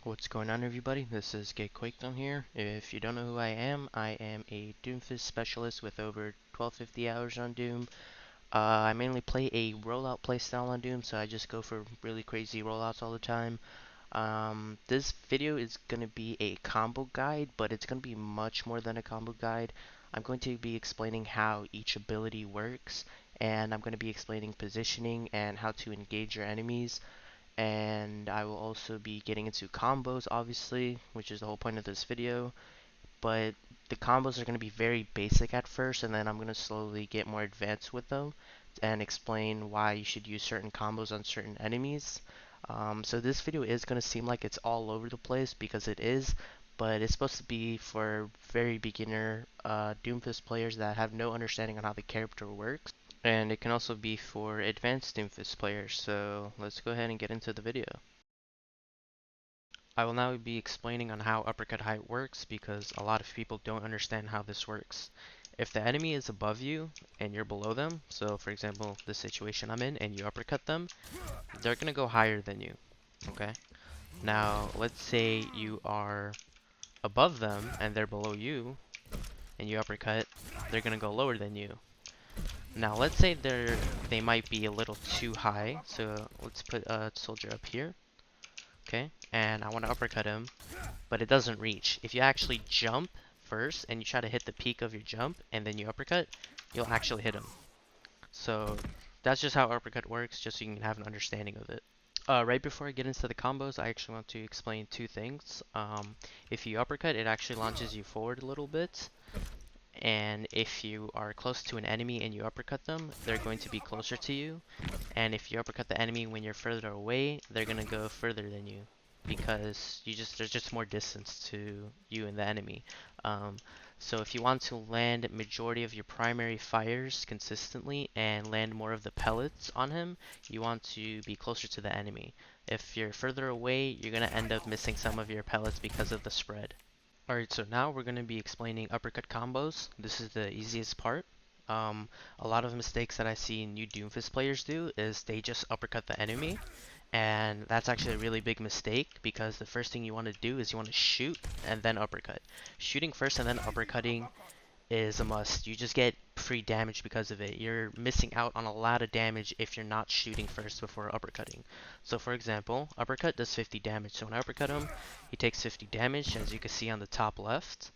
What's going on, everybody? This is Quaked on here. If you don't know who I am a Doomfist specialist with over 1250 hours on Doom. I mainly play a rollout playstyle on Doom, so I just go for really crazy rollouts all the time. This video is going to be a combo guide, but it's going to be much more than a combo guide. I'm going to be explaining how each ability works, and I'm going to be explaining positioning and how to engage your enemies. And I will also be getting into combos, obviously, which is the whole point of this video. But the combos are going to be very basic at first, and then I'm going to slowly get more advanced with them and explain why you should use certain combos on certain enemies. So this video is going to seem like it's all over the place, because it is, but it's supposed to be for very beginner Doomfist players that have no understanding on how the character works. And it can also be for advanced Doomfist players, so let's go ahead and get into the video. I will now be explaining on how uppercut height works, because a lot of people don't understand how this works. If the enemy is above you and you're below them, so for example the situation I'm in, and you uppercut them, they're going to go higher than you, okay? Now let's say you are above them and they're below you, and you uppercut, they're going to go lower than you. Now let's say they might be a little too high, so let's put a soldier up here, okay? And I want to uppercut him, but it doesn't reach. If you actually jump first and you try to hit the peak of your jump and then you uppercut, you'll actually hit him. So that's just how uppercut works, just so you can have an understanding of it. Right before I get into the combos, I actually want to explain two things. If you uppercut, it actually launches you forward a little bit. And if you are close to an enemy and you uppercut them, they're going to be closer to you. And if you uppercut the enemy when you're further away, they're going to go further than you, because there's just more distance to you and the enemy. So if you want to land majority of your primary fires consistently and land more of the pellets on him, you want to be closer to the enemy. If you're further away, you're going to end up missing some of your pellets because of the spread. Alright, so now we're going to be explaining uppercut combos. This is the easiest part. A lot of mistakes that I see new Doomfist players do is they just uppercut the enemy, and that's actually a really big mistake, because the first thing you want to do is you want to shoot and then uppercut. Shooting first and then uppercutting is a must. You just get free damage because of it. You're missing out on a lot of damage if you're not shooting first before uppercutting. So for example, uppercut does 50 damage. So when I uppercut him, he takes 50 damage, as you can see on the top left.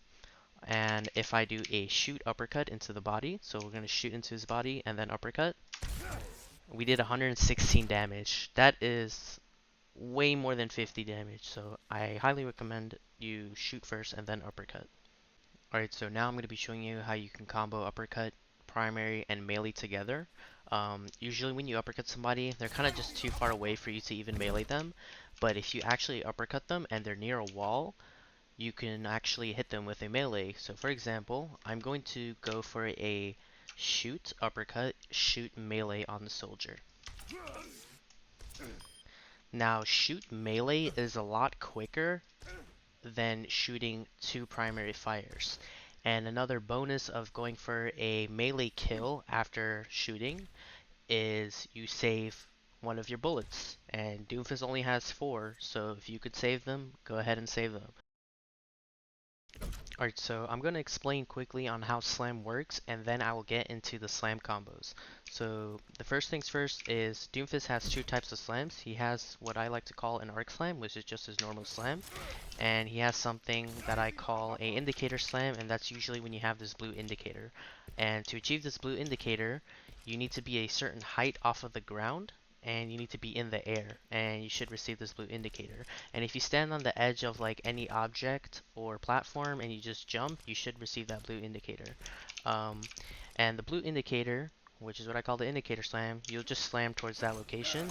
And if I do a shoot uppercut into the body, so we're going to shoot into his body and then uppercut, we did 116 damage. That is way more than 50 damage. So I highly recommend you shoot first and then uppercut. Alright, so now I'm going to be showing you how you can combo uppercut, primary, and melee together. Usually when you uppercut somebody, they're kind of just too far away for you to even melee them. But if you actually uppercut them and they're near a wall, you can actually hit them with a melee. So for example, I'm going to go for a shoot uppercut, shoot melee on the soldier. Now shoot melee is a lot quicker than shooting two primary fires. And another bonus of going for a melee kill after shooting is you save one of your bullets. And Doomfist only has 4, so if you could save them, go ahead and save them. Alright, so I'm going to explain quickly on how slam works, and then I will get into the slam combos. So the first things first is Doomfist has 2 types of slams. He has what I like to call an arc slam, which is just his normal slam, and he has something that I call a indicator slam, and that's usually when you have this blue indicator. And to achieve this blue indicator, you need to be a certain height off of the ground, and you need to be in the air, and you should receive this blue indicator. And if you stand on the edge of like any object or platform and you just jump, you should receive that blue indicator. And the blue indicator, which is what I call the indicator slam, you'll just slam towards that location.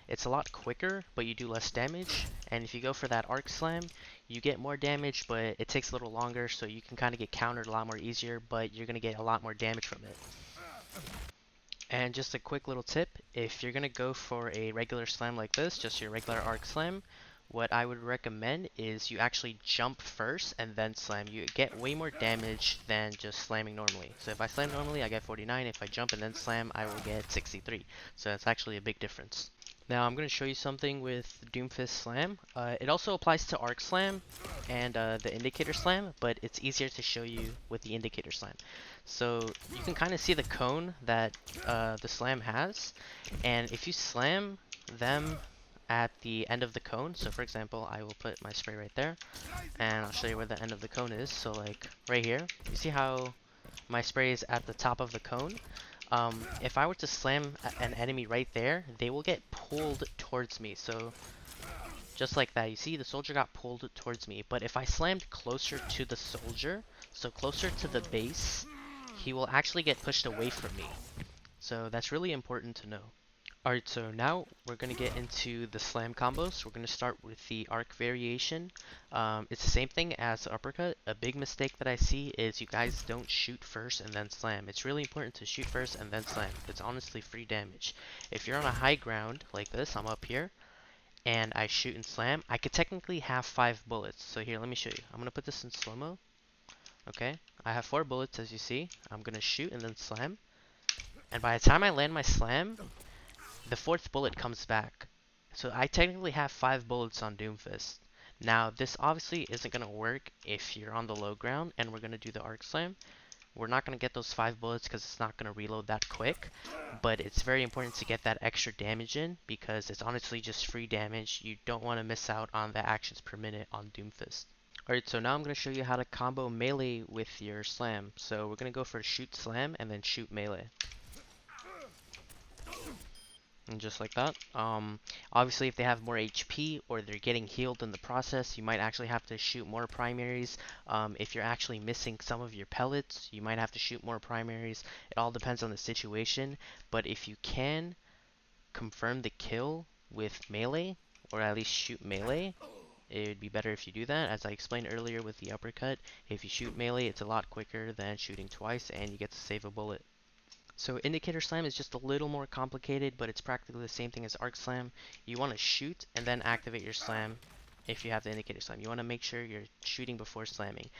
It's a lot quicker, but you do less damage. And if you go for that arc slam, you get more damage, but it takes a little longer, so you can kind of get countered a lot more easier, but you're going to get a lot more damage from it. And just a quick little tip, if you're going to go for a regular slam like this, just your regular arc slam, what I would recommend is you actually jump first and then slam. You get way more damage than just slamming normally. So if I slam normally, I get 49. If I jump and then slam, I will get 63. So that's actually a big difference. Now I'm going to show you something with Doomfist Slam. It also applies to Arc Slam and the Indicator Slam, but it's easier to show you with the Indicator Slam. So you can kind of see the cone that the Slam has, and if you slam them at the end of the cone, so for example, I will put my spray right there, and I'll show you where the end of the cone is. So like right here, you see how my spray is at the top of the cone? If I were to slam an enemy right there, they will get pulled towards me. So just like that, you see the soldier got pulled towards me. But if I slammed closer to the soldier, so closer to the base, he will actually get pushed away from me. So that's really important to know. Alright, so now we're going to get into the slam combos. We're going to start with the arc variation. It's the same thing as uppercut. A big mistake that I see is you guys don't shoot first and then slam. It's really important to shoot first and then slam. It's honestly free damage. If you're on a high ground like this, I'm up here, and I shoot and slam, I could technically have 5 bullets. So here, let me show you. I'm going to put this in slow-mo. Okay, I have 4 bullets as you see. I'm going to shoot and then slam. And by the time I land my slam, the 4th bullet comes back. So I technically have 5 bullets on Doomfist. Now this obviously isn't going to work if you're on the low ground and we're going to do the arc slam. We're not going to get those 5 bullets because it's not going to reload that quick. But it's very important to get that extra damage in because it's honestly just free damage. You don't want to miss out on the actions per minute on Doomfist. Alright, so now I'm going to show you how to combo melee with your slam. So we're going to go for shoot slam and then shoot melee. And just like that. Obviously, if they have more HP or they're getting healed in the process, you might actually have to shoot more primaries. If you're actually missing some of your pellets, you might have to shoot more primaries. It all depends on the situation. But if you can confirm the kill with melee, or at least shoot melee, it would be better if you do that. As I explained earlier with the uppercut, if you shoot melee, it's a lot quicker than shooting twice, and you get to save a bullet. So indicator slam is just a little more complicated, but it's practically the same thing as arc slam. You want to shoot and then activate your slam if you have the indicator slam. You want to make sure you're shooting before slamming.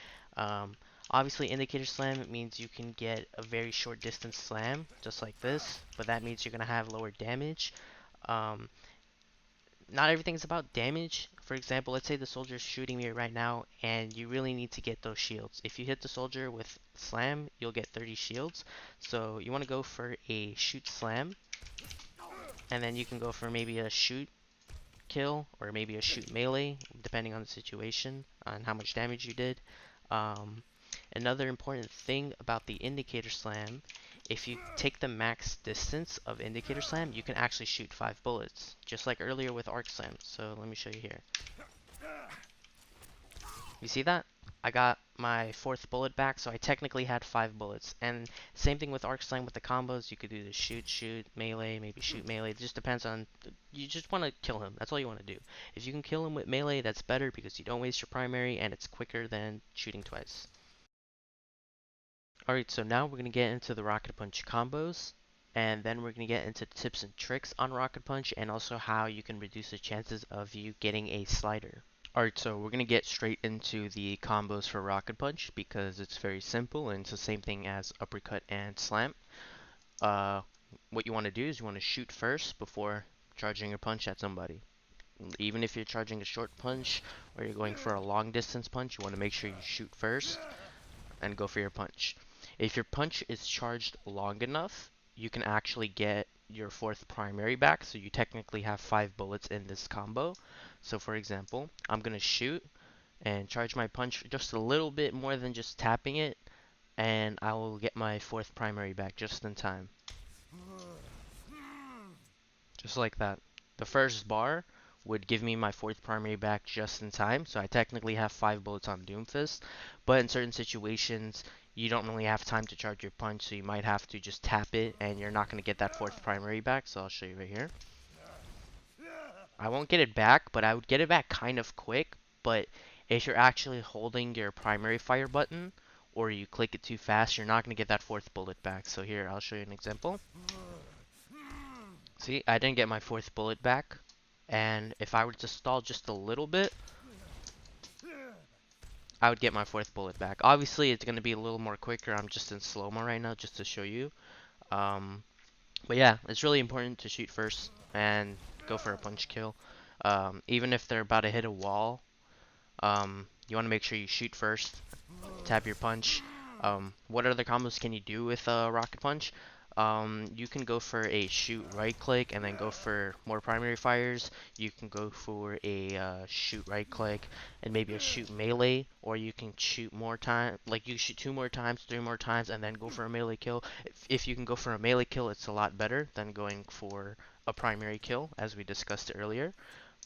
Obviously indicator slam means you can get a very short distance slam, just like this, but that means you're going to have lower damage. Not everything's about damage. For example, let's say the soldier's shooting me right now and you really need to get those shields. If you hit the soldier with slam, you'll get 30 shields. So you want to go for a shoot slam, and then you can go for maybe a shoot kill or maybe a shoot melee, depending on the situation and how much damage you did. Another important thing about the indicator slam, if you take the max distance of indicator slam, you can actually shoot 5 bullets, just like earlier with arc slam. So let me show you here. You see that? I got my 4th bullet back, so I technically had 5 bullets. And same thing with arc slam with the combos. You could do the shoot, melee, maybe shoot melee. It just depends on, you just want to kill him. That's all you want to do. If you can kill him with melee, that's better because you don't waste your primary and it's quicker than shooting twice. Alright, so now we're going to get into the Rocket Punch combos, and then we're going to get into tips and tricks on Rocket Punch, and also how you can reduce the chances of you getting a slider. Alright, so we're going to get straight into the combos for Rocket Punch, because it's very simple, and it's the same thing as Uppercut and Slam. What you want to do is you want to shoot first before charging your punch at somebody. Even if you're charging a short punch, or you're going for a long distance punch, you want to make sure you shoot first, and go for your punch. If your punch is charged long enough, you can actually get your 4th primary back, so you technically have 5 bullets in this combo. So for example, I'm going to shoot and charge my punch just a little bit more than just tapping it, and I will get my 4th primary back just in time. Just like that. The first bar would give me my 4th primary back just in time, so I technically have 5 bullets on Doomfist, but in certain situations, you don't really have time to charge your punch, so you might have to just tap it, and you're not going to get that 4th primary back, so I'll show you right here. I won't get it back, but I would get it back kind of quick, but if you're actually holding your primary fire button, or you click it too fast, you're not going to get that 4th bullet back. So here, I'll show you an example. See, I didn't get my 4th bullet back, and if I were to stall just a little bit, I would get my 4th bullet back. Obviously, it's going to be a little more quicker. I'm just in slow-mo right now just to show you. But yeah, it's really important to shoot first. And go for a punch kill. Even if they're about to hit a wall, you want to make sure you shoot first, tap your punch. What other combos can you do with Rocket Punch? You can go for a shoot right click and then go for more primary fires. You can go for a shoot right click and maybe a shoot melee, or you can shoot more time, like you shoot 2 more times, 3 more times, and then go for a melee kill. If you can go for a melee kill, it's a lot better than going for a primary kill, as we discussed earlier.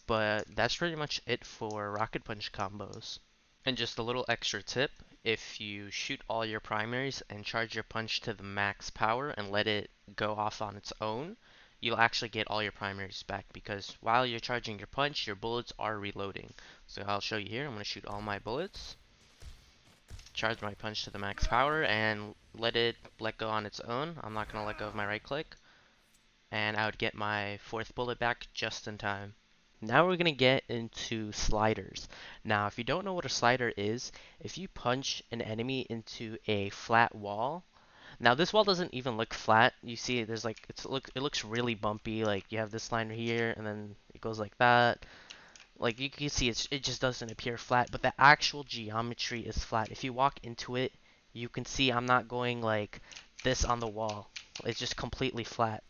But that's pretty much it for Rocket Punch combos. And just a little extra tip, if you shoot all your primaries and charge your punch to the max power and let it go off on its own, you'll actually get all your primaries back, because while you're charging your punch, your bullets are reloading. So I'll show you here. I'm going to shoot all my bullets, charge my punch to the max power, and let go on its own. I'm not going to let go of my right click, and I would get my 4th bullet back just in time. Now we're going to get into sliders. Now, if you don't know what a slider is, if you punch an enemy into a flat wall, now this wall doesn't even look flat. You see there's like, it looks really bumpy. Like you have this line here and then it goes like that. Like you can see it just doesn't appear flat, but the actual geometry is flat. If you walk into it, you can see I'm not going like this on the wall. It's just completely flat.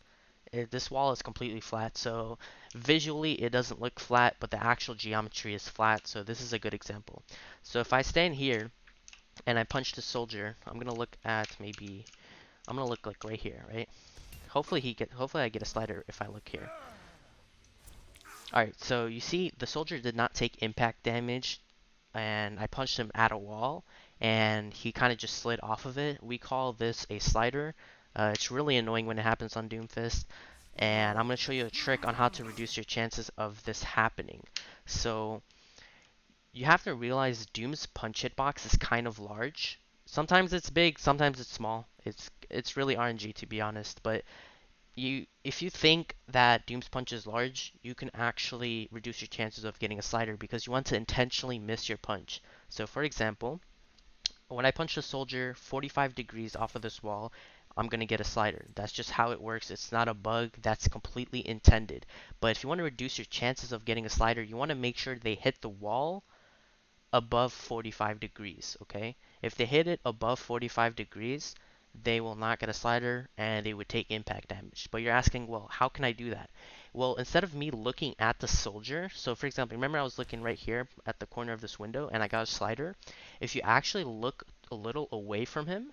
This wall is completely flat, so visually it doesn't look flat, but the actual geometry is flat, so this is a good example. So if I stand here and I punch the soldier, I'm gonna look at I'm gonna look like right here, right? Hopefully I get a slider if I look here. Alright, so you see the soldier did not take impact damage, and I punched him at a wall, and he kind of just slid off of it. We call this a slider. It's really annoying when it happens on Doomfist, and I'm going to show you a trick on how to reduce your chances of this happening. So you have to realize Doom's punch hitbox is kind of large. Sometimes it's big, sometimes it's small. It's really RNG, to be honest, but if you think that Doom's punch is large, you can actually reduce your chances of getting a slider because you want to intentionally miss your punch. So for example, when I punch a soldier 45 degrees off of this wall, I'm going to get a slider. That's just how it works. It's not a bug. That's completely intended. But if you want to reduce your chances of getting a slider, you want to make sure they hit the wall above 45 degrees, okay? If they hit it above 45 degrees, they will not get a slider and they would take impact damage. But you're asking, well, how can I do that? Well, instead of me looking at the soldier, so for example, remember I was looking right here at the corner of this window and I got a slider. If you actually look a little away from him,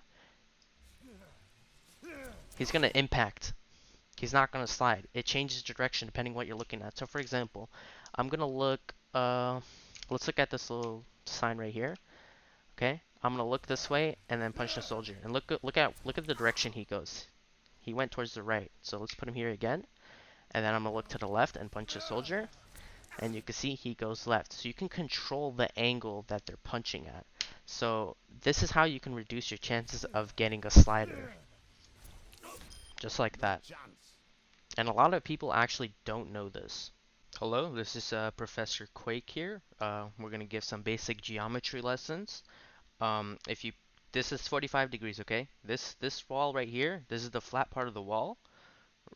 he's going to impact. He's not going to slide. It changes direction depending what you're looking at. So for example, I'm going to look, let's look at this little sign right here. Okay, I'm gonna look this way and then punch the soldier. And look at the direction he goes. He went towards the right. So let's put him here again. And then I'm gonna look to the left and punch the soldier. And you can see he goes left. So you can control the angle that they're punching at. So this is how you can reduce your chances of getting a slider. Just like that. And a lot of people actually don't know this. Hello, this is Professor Quake here. We're gonna give some basic geometry lessons. If you This is 45 degrees, okay? This wall right here, this is the flat part of the wall.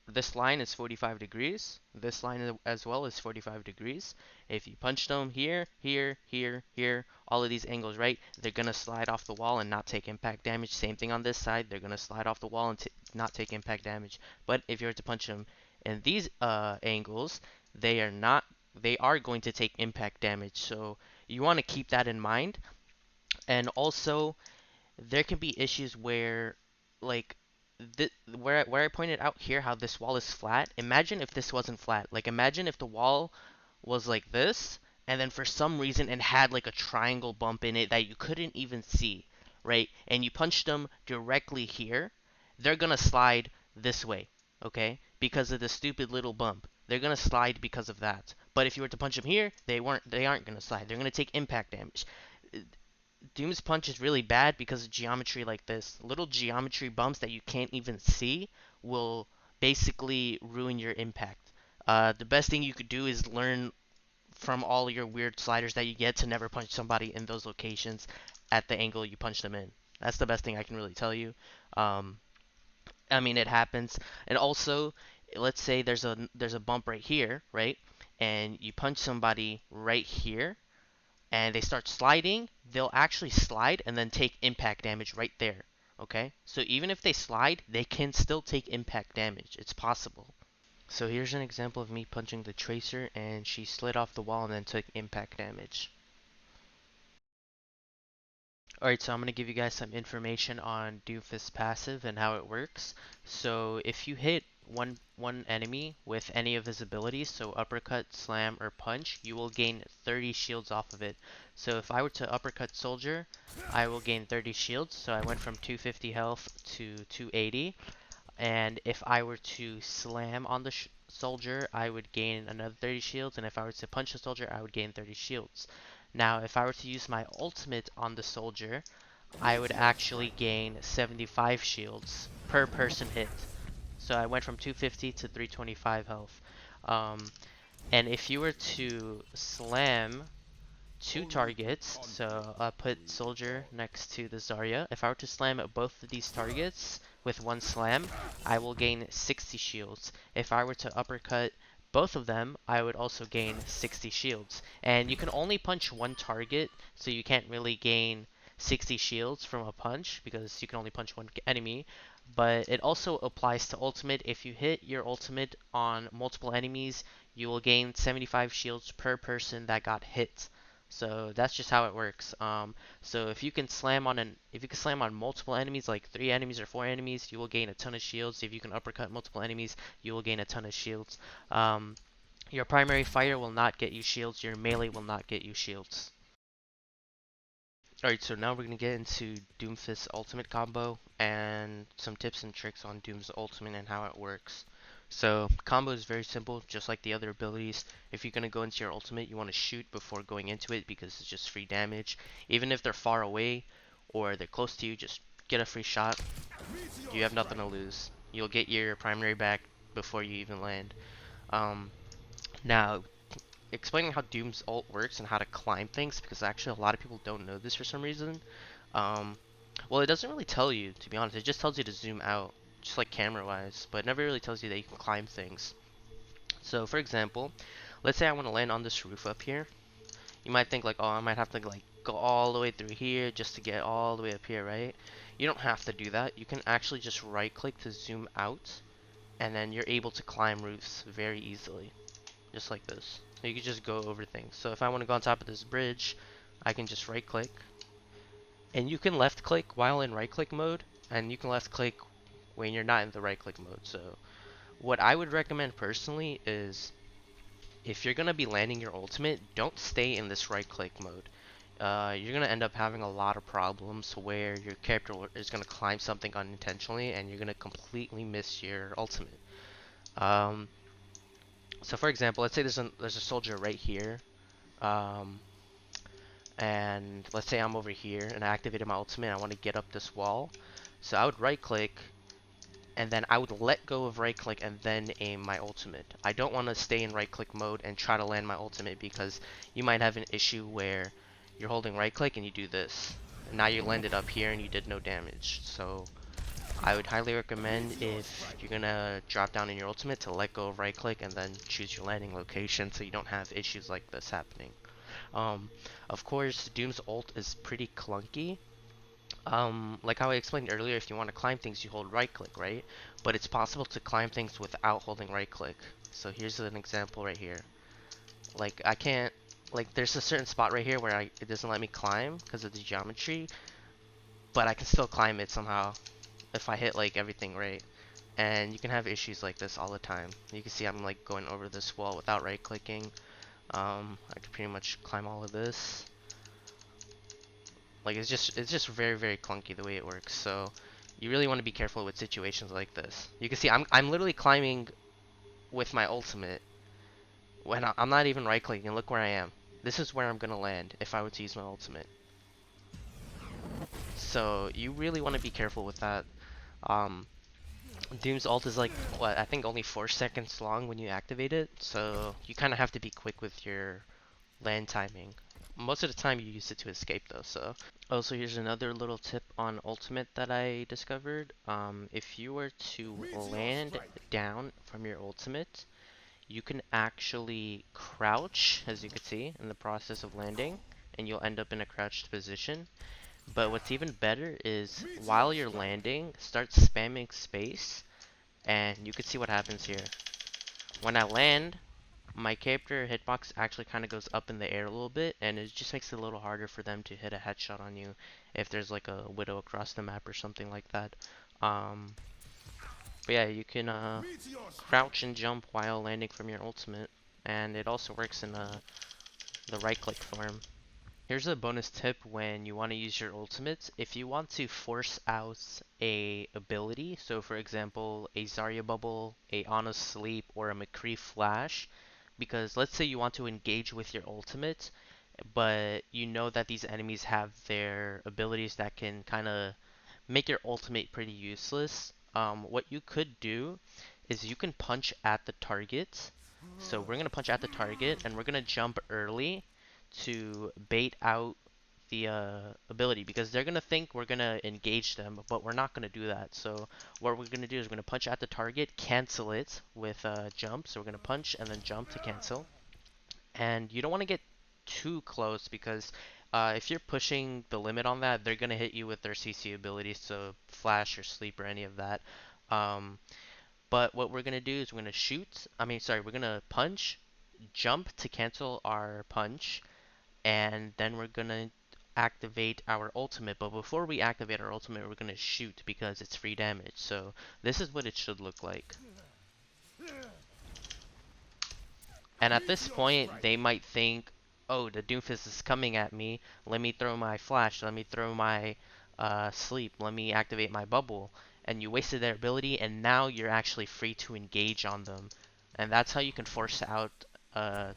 This line is 45 degrees. This line as well is 45 degrees. If you punch them here, here, here, here, all of these angles, right? They're gonna slide off the wall and not take impact damage. Same thing on this side. They're gonna slide off the wall and not take impact damage. But if you were to punch them in these angles, they are going to take impact damage. So you want to keep that in mind. And also, there can be issues where, like, where I pointed out here how this wall is flat. Imagine if this wasn't flat. Like, imagine if the wall was like this, and then for some reason it had like a triangle bump in it that you couldn't even see, right? And you punched them directly here, they're gonna slide this way, okay? Because of the stupid little bump. They're gonna slide because of that. But if you were to punch them here, they aren't gonna slide. They're gonna take impact damage. Doom's punch is really bad because of geometry like this. Little geometry bumps that you can't even see will basically ruin your impact. The best thing you could do is learn from all your weird sliders that you get to never punch somebody in those locations at the angle you punch them in. That's the best thing I can really tell you. I mean, it happens. And also, let's say there's a bump right here, right? And you punch somebody right here, and they start sliding, they'll actually slide and then take impact damage right there. Okay? So even if they slide, they can still take impact damage. It's possible. So here's an example of me punching the Tracer, and she slid off the wall and then took impact damage. Alright, so I'm going to give you guys some information on Doomfist passive and how it works. So if you hit one enemy with any of his abilities, so uppercut, slam, or punch, you will gain 30 shields off of it. So if I were to uppercut soldier, I will gain 30 shields. So I went from 250 health to 280. And if I were to slam on the soldier, I would gain another 30 shields, and if I were to punch the soldier, I would gain 30 shields. Now, if I were to use my ultimate on the soldier, I would actually gain 75 shields per person hit. So I went from 250 to 325 health. And if you were to slam two targets, so I'll put soldier next to the Zarya. If I were to slam at both of these targets with one slam, I will gain 60 shields. If I were to uppercut both of them, I would also gain 60 shields. And you can only punch one target, so you can't really gain 60 shields from a punch because you can only punch one enemy. But it also applies to ultimate. If you hit your ultimate on multiple enemies, you will gain 75 shields per person that got hit. So that's just how it works. So if you can slam on multiple enemies, like 3 enemies or 4 enemies, you will gain a ton of shields. If you can uppercut multiple enemies, you will gain a ton of shields. Your primary fighter will not get you shields. Your melee will not get you shields. Alright, so now we're going to get into Doomfist's ultimate combo and some tips and tricks on Doom's ultimate and how it works. So, combo is very simple, just like the other abilities. If you're going to go into your ultimate, you want to shoot before going into it because it's just free damage. Even if they're far away or they're close to you, just get a free shot. You have nothing to lose. You'll get your primary back before you even land. Now, explaining how Doom's ult works and how to climb things, because actually a lot of people don't know this for some reason. Well, it doesn't really tell you, to be honest. It just tells you to zoom out, just like camera-wise, but it never really tells you that you can climb things. So, for example, let's say I want to land on this roof up here. You might think like, oh, I might have to like go all the way through here just to get all the way up here, right? You don't have to do that. You can actually just right-click to zoom out, and then you're able to climb roofs very easily, just like this. So you can just go over things. So if I want to go on top of this bridge, I can just right click. And you can left click while in right click mode, and you can left click when you're not in the right click mode. So what I would recommend personally is if you're going to be landing your ultimate, don't stay in this right click mode. You're going to end up having a lot of problems where your character is going to climb something unintentionally and you're going to completely miss your ultimate. So for example, let's say there's a soldier right here, and let's say I'm over here and I activated my ultimate and I want to get up this wall. So I would right click and then I would let go of right click and then aim my ultimate. I don't want to stay in right click mode and try to land my ultimate because you might have an issue where you're holding right click and you do this. And now you landed up here and you did no damage. So I would highly recommend, if you're gonna drop down in your ultimate, to let go of right click and then choose your landing location so you don't have issues like this happening. Of course, Doom's ult is pretty clunky. Like how I explained earlier, if you want to climb things, you hold right click, right? But it's possible to climb things without holding right click. So here's an example right here. Like I can't, like there's a certain spot right here where it doesn't let me climb because of the geometry, but I can still climb it somehow if I hit like everything right. And you can have issues like this all the time. You can see I'm like going over this wall without right clicking. I can pretty much climb all of this. Like it's just very, very clunky the way it works. So you really want to be careful with situations like this. You can see I'm literally climbing with my ultimate when I'm not even right clicking, and look where I am. This is where I'm gonna land if I were to use my ultimate. So you really want to be careful with that. Doom's ult is like, what, I think only 4 seconds long when you activate it, so you kind of have to be quick with your land timing. Most of the time you use it to escape though, so. Also, here's another little tip on ultimate that I discovered. If you were to land down from your ultimate, you can actually crouch, as you can see, in the process of landing, and you'll end up in a crouched position. But what's even better is while you're landing, start spamming space, and you can see what happens here. When I land, my character hitbox actually kind of goes up in the air a little bit, and it just makes it a little harder for them to hit a headshot on you if there's like a widow across the map or something like that. Um, but yeah, you can crouch and jump while landing from your ultimate, and it also works in the right click form. Here's a bonus tip when you want to use your ultimates. If you want to force out a ability, so for example, a Zarya bubble, a Ana sleep, or a McCree flash, because let's say you want to engage with your ultimate, but you know that these enemies have their abilities that can kind of make your ultimate pretty useless. What you could do is you can punch at the target. So we're going to punch at the target, and we're going to jump early to bait out the ability, because they're going to think we're going to engage them, but we're not going to do that. So what we're going to do is we're going to punch at the target, cancel it with jump. So we're going to punch and then jump to cancel. And you don't want to get too close, because if you're pushing the limit on that, they're going to hit you with their CC abilities, so flash or sleep or any of that. Um, but what we're going to do is we're going to we're going to punch, jump to cancel our punch, and then we're going to activate our ultimate. But before we activate our ultimate, we're going to shoot because it's free damage. So this is what it should look like. And at this point, they might think, oh, the Doomfist is coming at me. Let me throw my flash. Let me throw my sleep. Let me activate my bubble. And you wasted their ability, and now you're actually free to engage on them. And that's how you can force out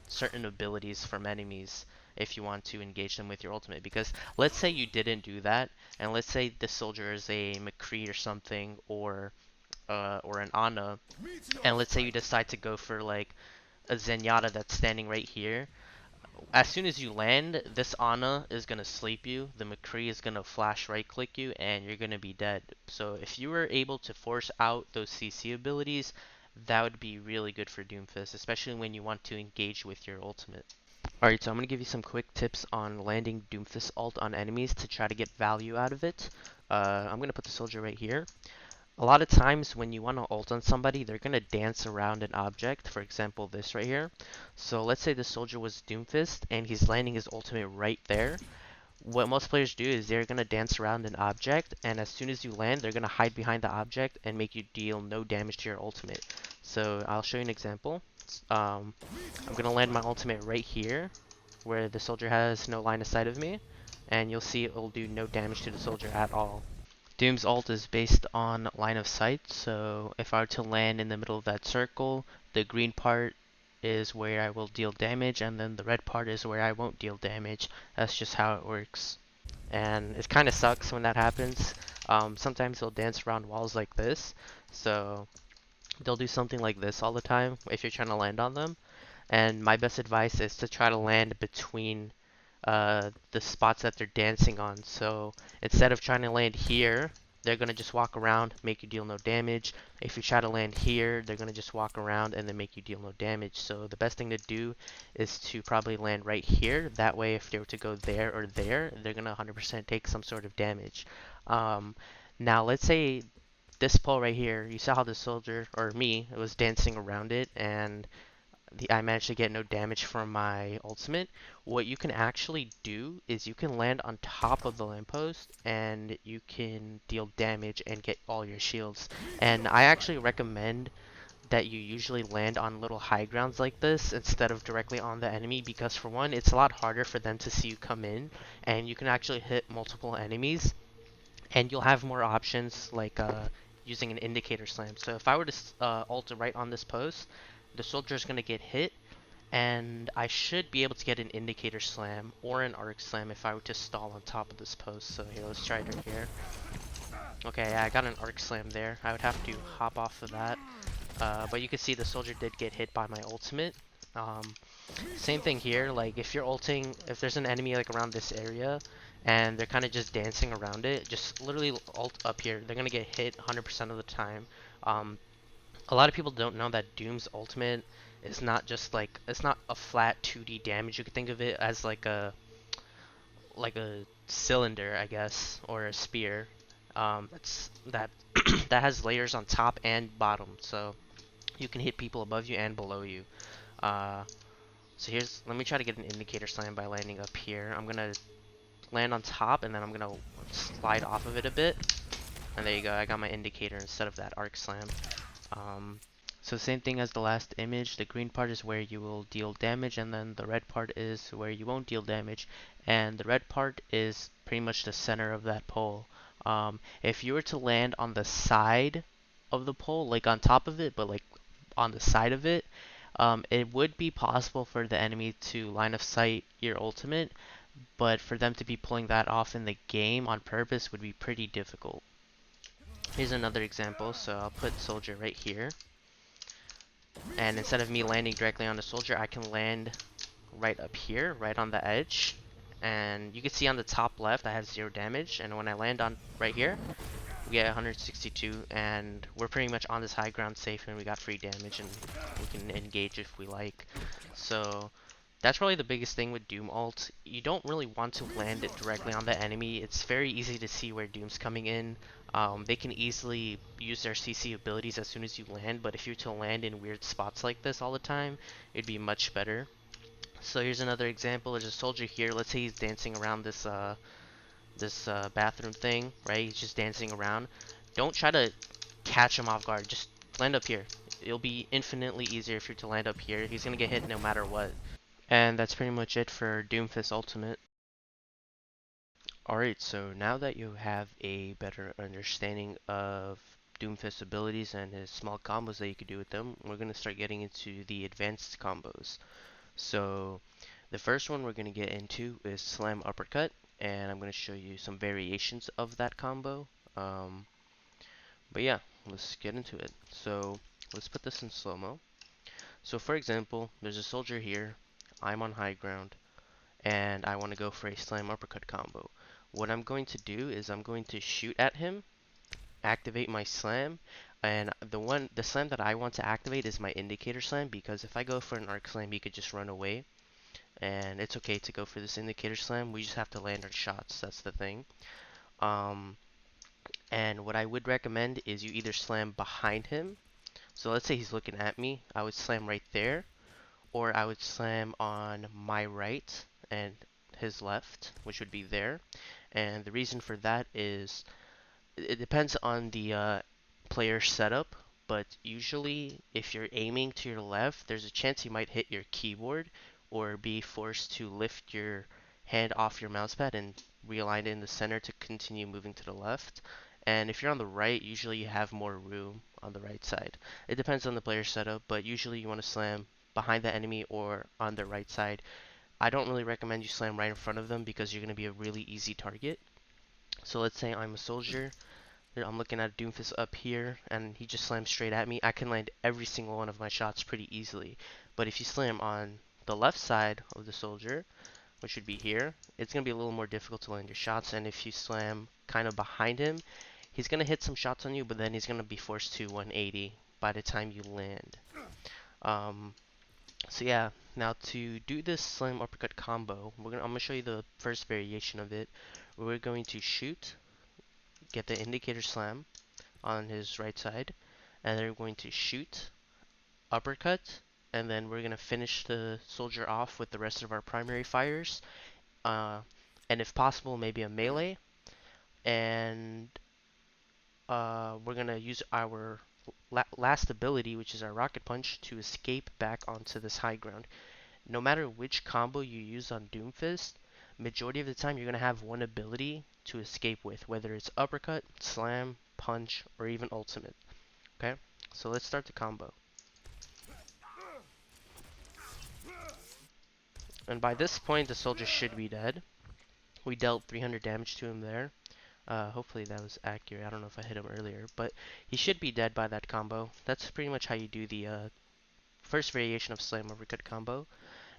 certain abilities from enemies if you want to engage them with your ultimate. Because let's say you didn't do that, and let's say the soldier is a McCree or something, or an Ana, and let's say you decide to go for like a Zenyatta that's standing right here. As soon as you land, this Ana is going to sleep you, the McCree is going to flash right click you, and you're going to be dead. So if you were able to force out those CC abilities, that would be really good for Doomfist, especially when you want to engage with your ultimate. Alright, so I'm going to give you some quick tips on landing Doomfist ult on enemies to try to get value out of it. I'm going to put the soldier right here. A lot of times when you want to ult on somebody, they're going to dance around an object, for example this right here. So let's say the soldier was Doomfist and he's landing his ultimate right there. What most players do is they're going to dance around an object, and as soon as you land, they're going to hide behind the object and make you deal no damage to your ultimate. So I'll show you an example. I'm going to land my ultimate right here, where the soldier has no line of sight of me, and you'll see it will do no damage to the soldier at all. Doom's ult is based on line of sight, so if I were to land in the middle of that circle, the green part is where I will deal damage, and then the red part is where I won't deal damage. That's just how it works. And it kind of sucks when that happens. Sometimes they'll dance around walls like this, so they'll do something like this all the time if you're trying to land on them. And my best advice is to try to land between the spots that they're dancing on. So instead of trying to land here, they're going to just walk around, make you deal no damage. If you try to land here, they're going to just walk around and then make you deal no damage. So the best thing to do is to probably land right here. That way, if they were to go there or there, they're going to 100% take some sort of damage. Now, let's say this pole right here, you saw how the soldier, or me, was dancing around it, and I managed to get no damage from my ultimate. What you can actually do is you can land on top of the lamppost and you can deal damage and get all your shields. And I actually recommend that you usually land on little high grounds like this instead of directly on the enemy, because for one, it's a lot harder for them to see you come in, and you can actually hit multiple enemies, and you'll have more options like using an indicator slam. So if I were to ult right on this post, the soldier is going to get hit, and I should be able to get an indicator slam or an arc slam if I were to stall on top of this post. So here, let's try it right here. Okay, yeah, I got an arc slam there. I would have to hop off of that. But you can see the soldier did get hit by my ultimate. Same thing here, like if you're ulting, if there's an enemy like around this area and they're kind of just dancing around it, just literally ult up here. They're gonna get hit 100% of the time. Um, a lot of people don't know that Doom's ultimate is not just like, it's not a flat 2D damage. You could think of it as like a cylinder, I guess, or a spear. That's that that has layers on top and bottom, so you can hit people above you and below you. Uh, so let me try to get an indicator slam by landing up here. I'm gonna land on top and then I'm gonna slide off of it a bit. And there you go, I got my indicator instead of that arc slam. Um, so same thing as the last image, the green part is where you will deal damage and then the red part is where you won't deal damage. And the red part is pretty much the center of that pole. If you were to land on the side of the pole, like on top of it, but like on the side of it, it would be possible for the enemy to line of sight your ultimate, but for them to be pulling that off in the game on purpose would be pretty difficult. Here's another example, so I'll put soldier right here. And instead of me landing directly on the soldier, I can land right up here, right on the edge. And you can see on the top left, I have 0 damage. And when I land on right here, we get 162. And we're pretty much on this high ground safe, and we got free damage, and we can engage if we like. So that's probably the biggest thing with Doom ult. You don't really want to land it directly on the enemy. It's very easy to see where Doom's coming in. They can easily use their CC abilities as soon as you land, but if you're to land in weird spots like this all the time, it'd be much better. So here's another example. There's a soldier here. Let's say he's dancing around this bathroom thing, right? He's just dancing around. Don't try to catch him off guard. Just land up here. It'll be infinitely easier if you're to land up here. He's gonna get hit no matter what. And that's pretty much it for Doomfist Ultimate. Alright, so now that you have a better understanding of Doomfist's abilities and his small combos that you could do with them, we're going to start getting into the advanced combos. So the first one we're going to get into is Slam Uppercut, and I'm going to show you some variations of that combo. But yeah, let's get into it. So let's put this in slow-mo. So for example, there's a soldier here, I'm on high ground, and I want to go for a Slam Uppercut combo. What I'm going to do is I'm going to shoot at him, activate my slam, and the slam that I want to activate is my indicator slam, because if I go for an arc slam, he could just run away. And it's okay to go for this indicator slam, we just have to land our shots, that's the thing. And what I would recommend is you either slam behind him, so let's say he's looking at me, I would slam right there, or I would slam on my right and his left, which would be there. And the reason for that is it depends on the player setup, but usually if you're aiming to your left, there's a chance you might hit your keyboard or be forced to lift your hand off your mousepad and realign it in the center to continue moving to the left. And if you're on the right, usually you have more room on the right side. It depends on the player setup, but usually you want to slam behind the enemy or on the right side. I don't really recommend you slam right in front of them because you're going to be a really easy target. So let's say I'm a soldier, I'm looking at Doomfist up here, and he just slams straight at me. I can land every single one of my shots pretty easily. But if you slam on the left side of the soldier, which would be here, it's going to be a little more difficult to land your shots. And if you slam kind of behind him, he's going to hit some shots on you, but then he's going to be forced to 180 by the time you land. So yeah, now to do this slam uppercut combo, I'm gonna show you the first variation of it. We're going to shoot, get the indicator slam on his right side, and then we're going to shoot, uppercut, and then we're gonna finish the soldier off with the rest of our primary fires, and if possible, maybe a melee, and we're gonna use our last ability, which is our rocket punch, to escape back onto this high ground. No matter which combo you use on Doomfist, majority of the time you're going to have one ability to escape with, whether it's uppercut, slam, punch, or even ultimate. Okay, so let's start the combo. And by this point, the soldier should be dead. We dealt 300 damage to him there. Hopefully that was accurate. I don't know if I hit him earlier, but he should be dead by that combo. That's pretty much how you do the first variation of slam uppercut combo.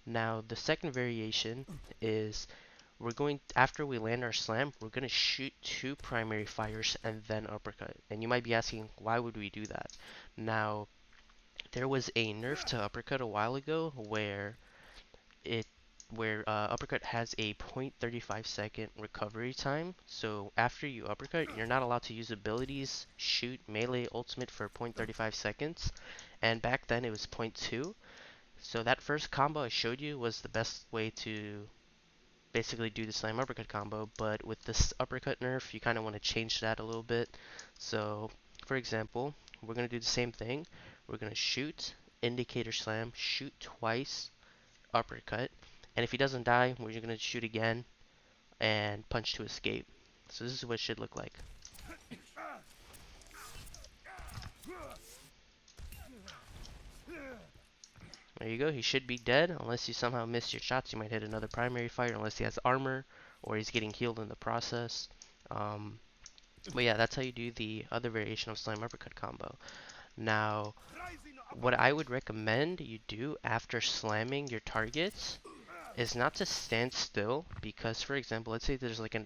Now the second variation is after we land our slam, we're going to shoot 2 primary fires and then uppercut. And you might be asking, why would we do that? Now, there was a nerf to uppercut a while ago where uppercut has a 0.35-second recovery time. So after you uppercut, you're not allowed to use abilities, shoot, melee, ultimate for 0.35 seconds. And back then it was 0.2. So that first combo I showed you was the best way to basically do the slam uppercut combo, but with this uppercut nerf, you kind of want to change that a little bit. So, for example, we're going to do the same thing. We're going to shoot, indicator slam, shoot twice, uppercut, and if he doesn't die, we're going to shoot again and punch to escape. So this is what it should look like. There you go, he should be dead, unless you somehow miss your shots. You might hit another primary fire, unless he has armor, or he's getting healed in the process. But yeah, that's how you do the other variation of slam uppercut combo. Now, what I would recommend you do after slamming your targets is not to stand still, because for example, let's say there's like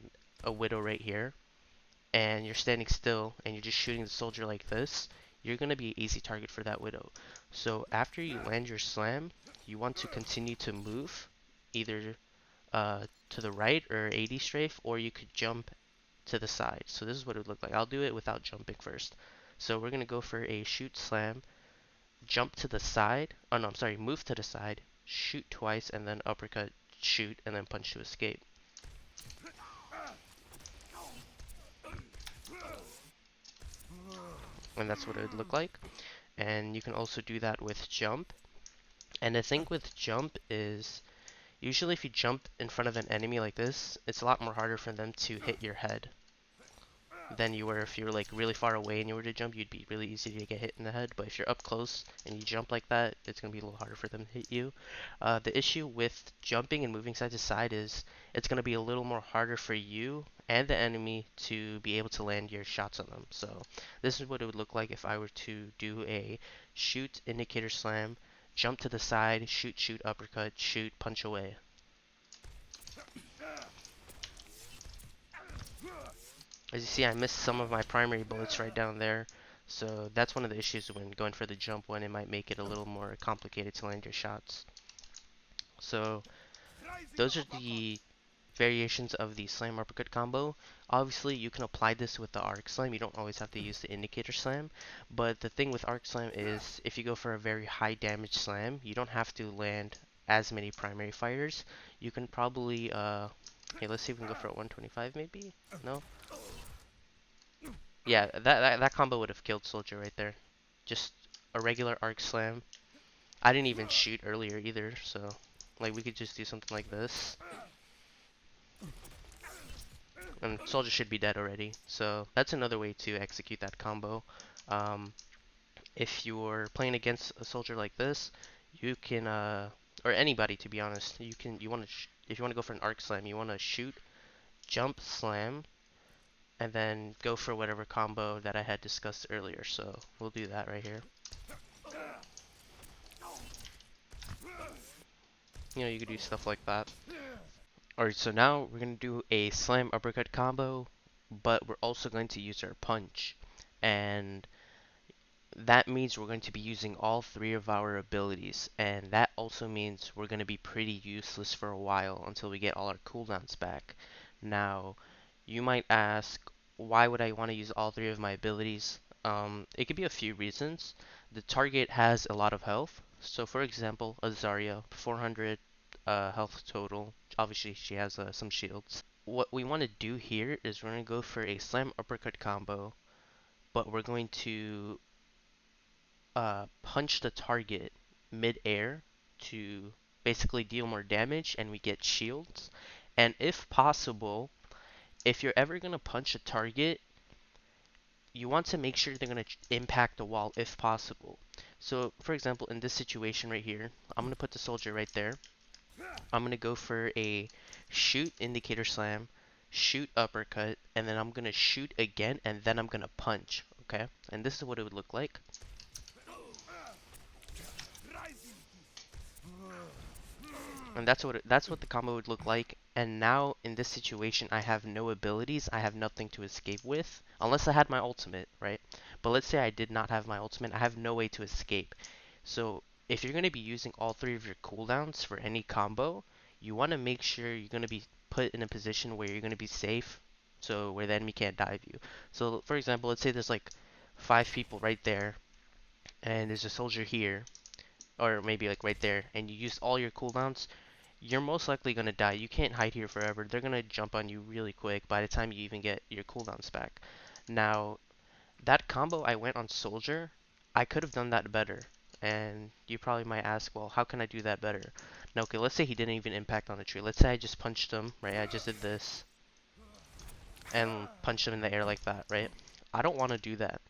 a widow right here, and you're standing still and you're just shooting the soldier like this, you're going to be an easy target for that widow. So after you land your slam, you want to continue to move, either to the right or AD strafe, or you could jump to the side. So this is what it would look like. I'll do it without jumping first. So we're going to go for a shoot slam, jump to the side, oh no, I'm sorry, move to the side, shoot twice, and then uppercut, shoot, and then punch to escape. And that's what it would look like. And you can also do that with jump. And the thing with jump is, usually if you jump in front of an enemy like this, it's a lot more harder for them to hit your head than you were if you were like really far away and you were to jump. You'd be really easy to get hit in the head. But if you're up close and you jump like that, it's going to be a little harder for them to hit you. The issue with jumping and moving side to side is it's going to be a little more harder for you and the enemy to be able to land your shots on them. So this is what it would look like if I were to do a shoot, indicator slam, jump to the side, shoot, shoot, uppercut, shoot, punch away. As you see, I missed some of my primary bullets right down there. So that's one of the issues when going for the jump one. It might make it a little more complicated to land your shots. So those are the variations of the slam uppercut combo. Obviously, you can apply this with the arc slam. You don't always have to use the indicator slam. But the thing with arc slam is if you go for a very high damage slam, you don't have to land as many primary fires. You can probably, okay, let's see if we can go for a 125 maybe? No? Yeah, that combo would have killed Soldier right there. Just a regular arc slam. I didn't even shoot earlier either, so like we could just do something like this. And Soldier should be dead already. So that's another way to execute that combo. If you're playing against a soldier like this, you can, or anybody to be honest, if you want to go for an arc slam, you want to shoot, jump, slam, and then go for whatever combo that I had discussed earlier. So we'll do that right here. You know, you could do stuff like that. Alright, so now we're going to do a slam uppercut combo, but we're also going to use our punch. And that means we're going to be using all 3 of our abilities. And that also means we're going to be pretty useless for a while until we get all our cooldowns back. Now, you might ask, why would I want to use all 3 of my abilities? It could be a few reasons. The target has a lot of health. So for example, Azaria, 400 health total. Obviously she has some shields. What we want to do here is we're going to go for a slam uppercut combo, but we're going to punch the target mid-air to basically deal more damage, and we get shields. And if possible, if you're ever going to punch a target, you want to make sure they're going to impact the wall if possible. So for example, in this situation right here, I'm going to put the soldier right there. I'm going to go for a shoot, indicator slam, shoot, uppercut, and then I'm going to shoot again, and then I'm going to punch, okay? And this is what it would look like. And that's what the combo would look like. And now in this situation, I have no abilities. I have nothing to escape with, unless I had my ultimate, right? But let's say I did not have my ultimate. I have no way to escape. So if you're going to be using all three of your cooldowns for any combo, you want to make sure you're going to be put in a position where you're going to be safe, so where the enemy can't dive you. So for example, let's say there's like 5 people right there, and there's a soldier here, or maybe like right there, and you use all your cooldowns, you're most likely going to die. You can't hide here forever. They're going to jump on you really quick by the time you even get your cooldowns back. Now, that combo I went on soldier, I could have done that better. And you probably might ask, well, how can I do that better? Now, okay, let's say he didn't even impact on the tree. Let's say I just punched him, right? I just did this and punched him in the air like that, right? I don't want to do that.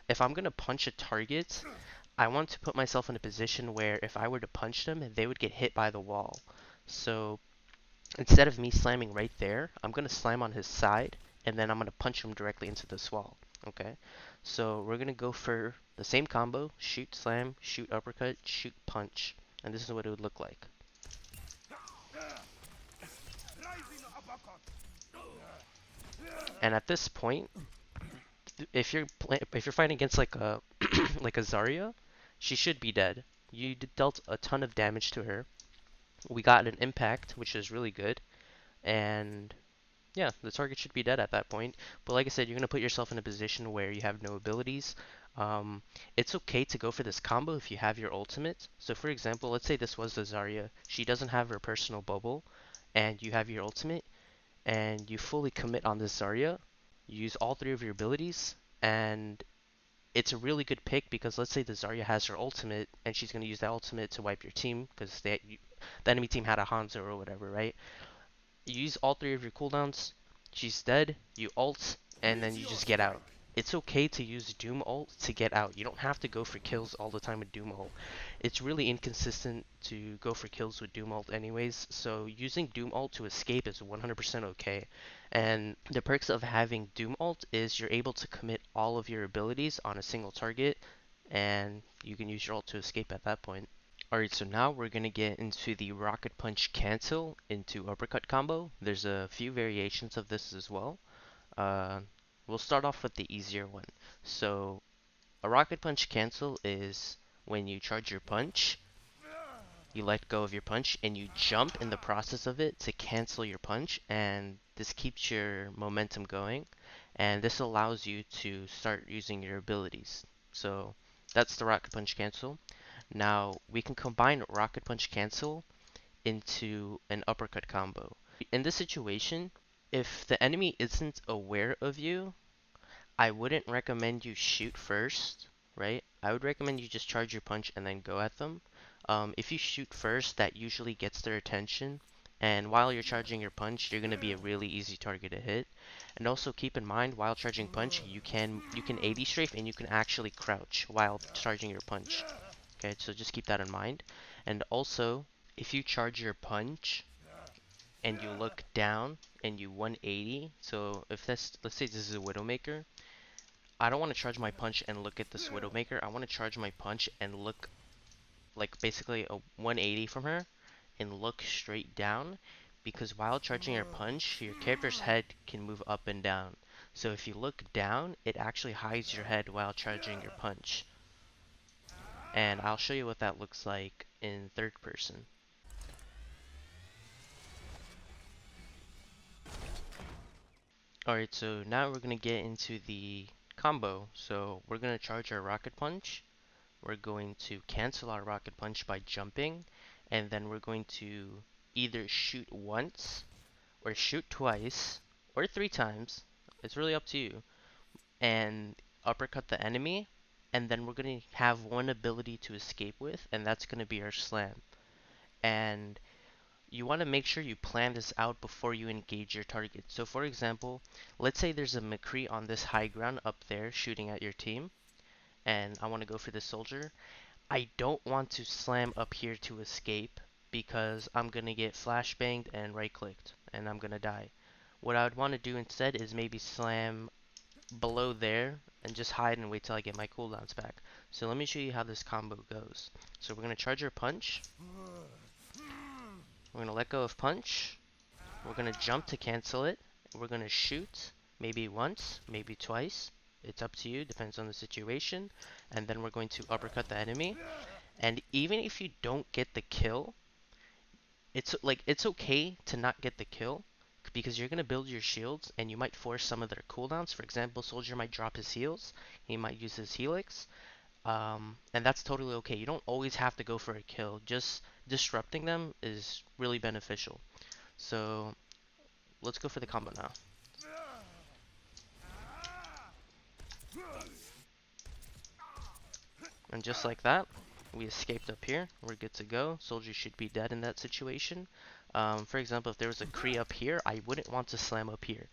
If I'm going to punch a target, I want to put myself in a position where if I were to punch them, they would get hit by the wall. So instead of me slamming right there, I'm going to slam on his side, and then I'm going to punch him directly into this wall. Okay? So we're going to go for the same combo, shoot, slam, shoot, uppercut, shoot, punch. And this is what it would look like. And at this point, if you're fighting against like a like a Zarya, she should be dead. You dealt a ton of damage to her. We got an impact, which is really good, and yeah, the target should be dead at that point. But like I said, you're gonna put yourself in a position where you have no abilities. It's okay to go for this combo if you have your ultimate. So for example, let's say this was the Zarya. She doesn't have her personal bubble, and you have your ultimate, and you fully commit on this Zarya. You use all three of your abilities, and it's a really good pick because let's say the Zarya has her ultimate, and she's going to use that ultimate to wipe your team because the enemy team had a Hanzo or whatever, right? You use all three of your cooldowns, she's dead, you ult, and then you just get out. It's okay to use Doom ult to get out. You don't have to go for kills all the time with Doom ult. It's really inconsistent to go for kills with Doom ult anyways, so using Doom ult to escape is 100% okay. And the perks of having Doom ult is you're able to commit all of your abilities on a single target, and you can use your ult to escape at that point. Alright, so now we're going to get into the Rocket Punch Cancel into Uppercut Combo. There's a few variations of this as well. Uh, we'll start off with the easier one. So, a Rocket Punch Cancel is when you charge your punch, you let go of your punch, and you jump in the process of it to cancel your punch, and this keeps your momentum going, and this allows you to start using your abilities. So, that's the Rocket Punch Cancel. Now, we can combine Rocket Punch Cancel into an Uppercut Combo. In this situation, if the enemy isn't aware of you, I wouldn't recommend you shoot first, right? I would recommend you just charge your punch and then go at them. If you shoot first, that usually gets their attention, and while you're charging your punch, you're going to be a really easy target to hit. And also keep in mind, while charging punch, you can AD strafe and you can actually crouch while charging your punch. Okay, so just keep that in mind. And also, if you charge your punch and you look down and you 180, so if this, let's say this is a Widowmaker, I don't want to charge my punch and look at this Widowmaker. I want to charge my punch and look like basically a 180 from her and look straight down, because while charging your punch, your character's head can move up and down. So if you look down, it actually hides your head while charging your punch. And I'll show you what that looks like in third person. Alright, so now we're going to get into the combo. So we're going to charge our Rocket Punch. We're going to cancel our Rocket Punch by jumping. And then we're going to either shoot once, or shoot twice, or 3 times. It's really up to you. And uppercut the enemy. And then we're going to have one ability to escape with, and that's going to be our slam. And you want to make sure you plan this out before you engage your target. So for example, let's say there's a McCree on this high ground up there shooting at your team, and I want to go for the soldier. I don't want to slam up here to escape because I'm going to get flashbanged and right clicked and I'm going to die. What I would want to do instead is maybe slam below there and just hide and wait till I get my cooldowns back. So let me show you how this combo goes. So we're going to charge our punch. We're gonna let go of punch. We're gonna jump to cancel it. We're gonna shoot, maybe once, maybe twice. It's up to you, depends on the situation. And then we're going to uppercut the enemy. And even if you don't get the kill, it's okay to not get the kill because you're gonna build your shields and you might force some of their cooldowns. For example, soldier might drop his heals, he might use his helix, and that's totally okay. You don't always have to go for a kill. Just disrupting them is really beneficial. So let's go for the combo now. And just like that, we escaped up here. We're good to go. Soldier should be dead in that situation. For example, if there was a Kree up here, I wouldn't want to slam up here.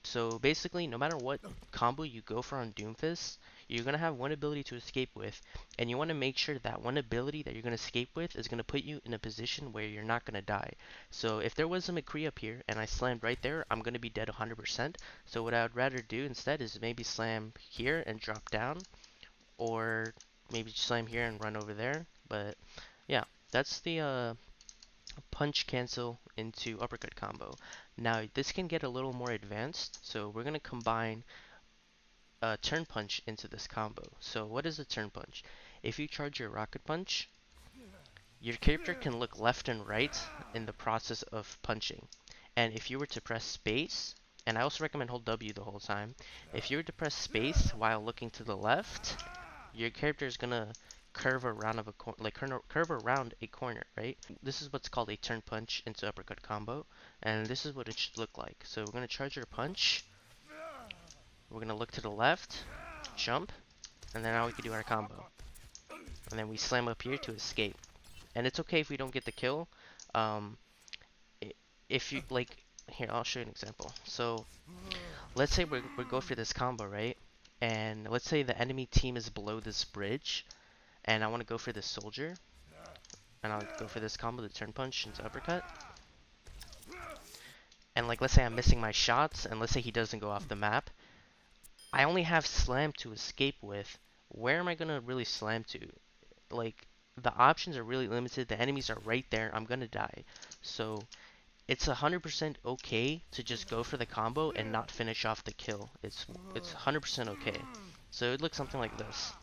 So basically, no matter what combo you go for on Doomfist, you're going to have one ability to escape with, and you want to make sure that one ability that you're going to escape with is going to put you in a position where you're not going to die. So if there was a McCree up here, and I slammed right there, I'm going to be dead 100%. So what I would rather do instead is maybe slam here and drop down, or maybe slam here and run over there. But yeah, that's the punch cancel into uppercut combo. Now this can get a little more advanced, so we're going to combine a turn punch into this combo. So what is a turn punch? If you charge your rocket punch, your character can look left and right in the process of punching. And if you were to press space, and I also recommend hold W the whole time, if you were to press space while looking to the left, your character is gonna curve around curve around a corner, right? This is what's called a turn punch into uppercut combo, and this is what it should look like. So we're gonna charge our punch. We're gonna look to the left, jump, and then now we can do our combo. And then we slam up here to escape. And it's okay if we don't get the kill. If you like, here I'll show you an example. So let's say we go for this combo, right? And let's say the enemy team is below this bridge, and I want to go for this soldier, and I'll go for this combo, the turn punch into uppercut. And like, let's say I'm missing my shots, and let's say he doesn't go off the map. I only have slam to escape with. Where am I gonna really slam to? Like, the options are really limited. The enemies are right there. I'm gonna die. So it's 100% okay to just go for the combo and not finish off the kill. It's 100% okay. So it looks something like this.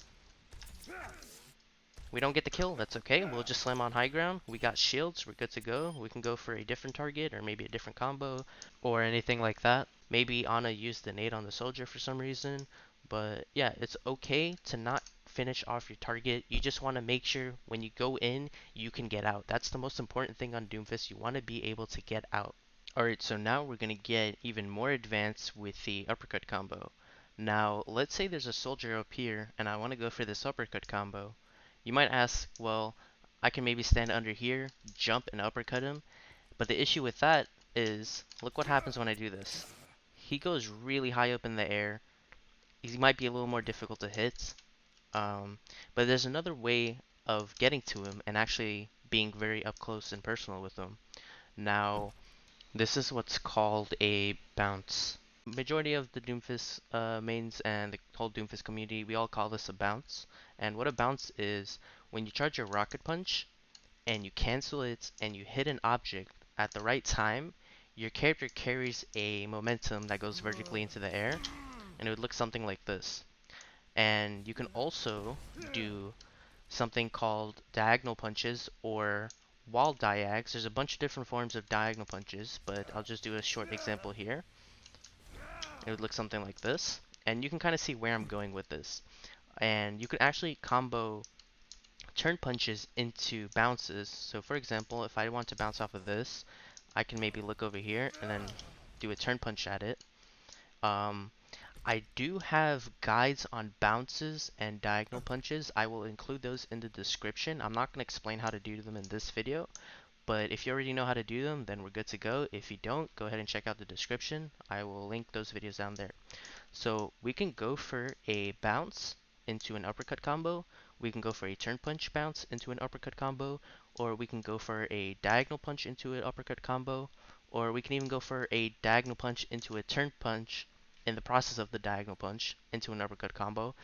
We don't get the kill, that's okay. We'll just slam on high ground. We got shields, we're good to go. We can go for a different target or maybe a different combo or anything like that. Maybe Ana used the nade on the soldier for some reason. But yeah, it's okay to not finish off your target. You just want to make sure when you go in, you can get out. That's the most important thing on Doomfist. You want to be able to get out. Alright, so now we're going to get even more advanced with the uppercut combo. Now, let's say there's a soldier up here and I want to go for this uppercut combo. You might ask, well, I can maybe stand under here, jump and uppercut him. But the issue with that is, look what happens when I do this. He goes really high up in the air. He might be a little more difficult to hit. But there's another way of getting to him and actually being very up close and personal with him. Now, this is what's called a bounce. Majority of the Doomfist mains and the whole Doomfist community, we all call this a bounce. And what a bounce is, when you charge your rocket punch and you cancel it and you hit an object at the right time, your character carries a momentum that goes vertically into the air, and it would look something like this. And you can also do something called diagonal punches or wall diags. There's a bunch of different forms of diagonal punches, but I'll just do a short example here. It would look something like this, and you can kind of see where I'm going with this. And you can actually combo turn punches into bounces. So for example, if I want to bounce off of this, I can maybe look over here and then do a turn punch at it. I do have guides on bounces and diagonal punches. I will include those in the description. I'm not going to explain how to do them in this video, but if you already know how to do them, then we're good to go. If you don't, go ahead and check out the description. I will link those videos down there. So we can go for a bounce into an uppercut combo. We can go for a turn punch bounce into an uppercut combo, or we can go for a diagonal punch into an uppercut combo, or we can even go for a diagonal punch into a turn punch in the process of the diagonal punch into an uppercut combo.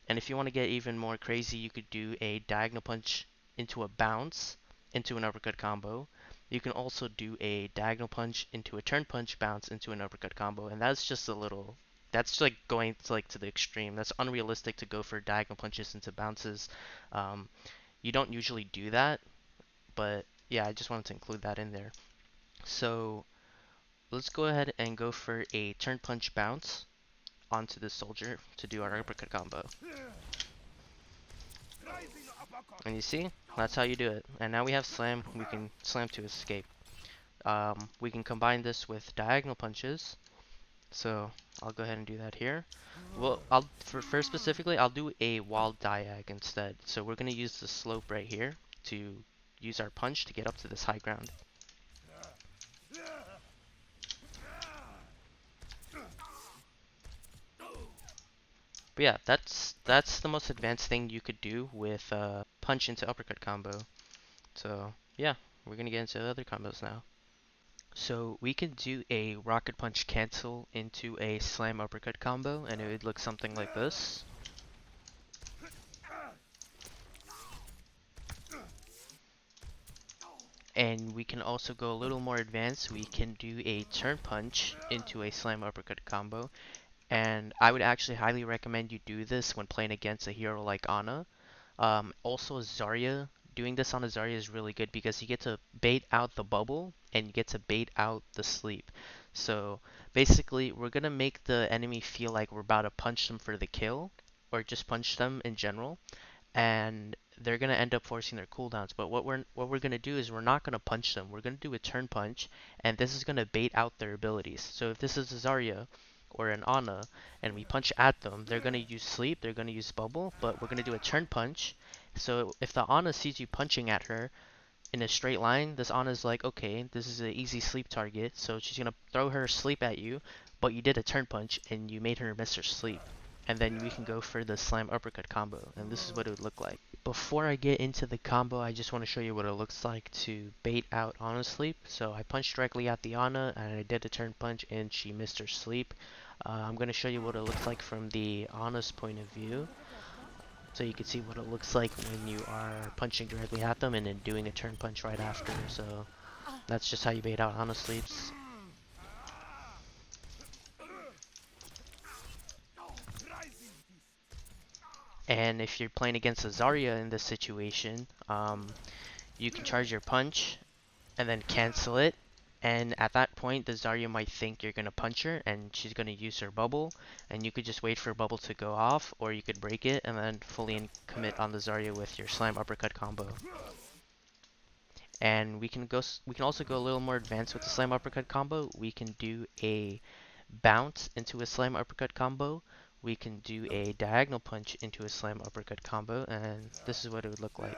And if you want to get even more crazy, you could do a diagonal punch into a bounce into an uppercut combo. You can also do a diagonal punch into a turn punch bounce into an uppercut combo, and that's just a little. That's like going to like to the extreme. That's unrealistic to go for diagonal punches into bounces. Um, you don't usually do that, but yeah, I just wanted to include that in there. So let's go ahead and go for a turn punch bounce onto the soldier to do our uppercut combo. And you see, that's how you do it. And now we have slam. We can slam to escape. We can combine this with diagonal punches. So I'll go ahead and do that here. Well, for specifically, I'll do a wall diag instead. So we're gonna use the slope right here to use our punch to get up to this high ground. But yeah, that's the most advanced thing you could do with punch into uppercut combo. So yeah, we're gonna get into other combos now. So we can do a rocket punch cancel into a slam uppercut combo, and it would look something like this. And we can also go a little more advanced. We can do a turn punch into a slam uppercut combo. And I would actually highly recommend you do this when playing against a hero like Ana. Also, Zarya, doing this on a Zarya is really good because you get to bait out the bubble and you get to bait out the sleep. So basically, we're going to make the enemy feel like we're about to punch them for the kill or just punch them in general, and they're gonna end up forcing their cooldowns. But what we're gonna do is we're not gonna punch them. We're gonna do a turn punch, and this is gonna bait out their abilities. So if this is a Zarya or an Ana, and we punch at them, they're gonna use sleep, they're gonna use bubble, but we're gonna do a turn punch. So if the Ana sees you punching at her in a straight line, this Ana's like, okay, this is an easy sleep target, so she's gonna throw her sleep at you, but you did a turn punch and you made her miss her sleep. And then we can go for the slam uppercut combo, and this is what it would look like. Before I get into the combo, I just want to show you what it looks like to bait out Ana's sleep. So I punched directly at the Ana, and I did a turn punch, and she missed her sleep. I'm going to show you what it looks like from the Ana's point of view, so you can see what it looks like when you are punching directly at them and then doing a turn punch right after. So that's just how you bait out Ana sleeps. And if you're playing against a Zarya in this situation, you can charge your punch and then cancel it. And at that point, the Zarya might think you're going to punch her and she's going to use her bubble. And you could just wait for bubble to go off, or you could break it and then fully commit on the Zarya with your slam uppercut combo. And we can also go a little more advanced with the slam uppercut combo. We can do a bounce into a slam uppercut combo. We can do a diagonal punch into a slam uppercut combo, and this is what it would look like.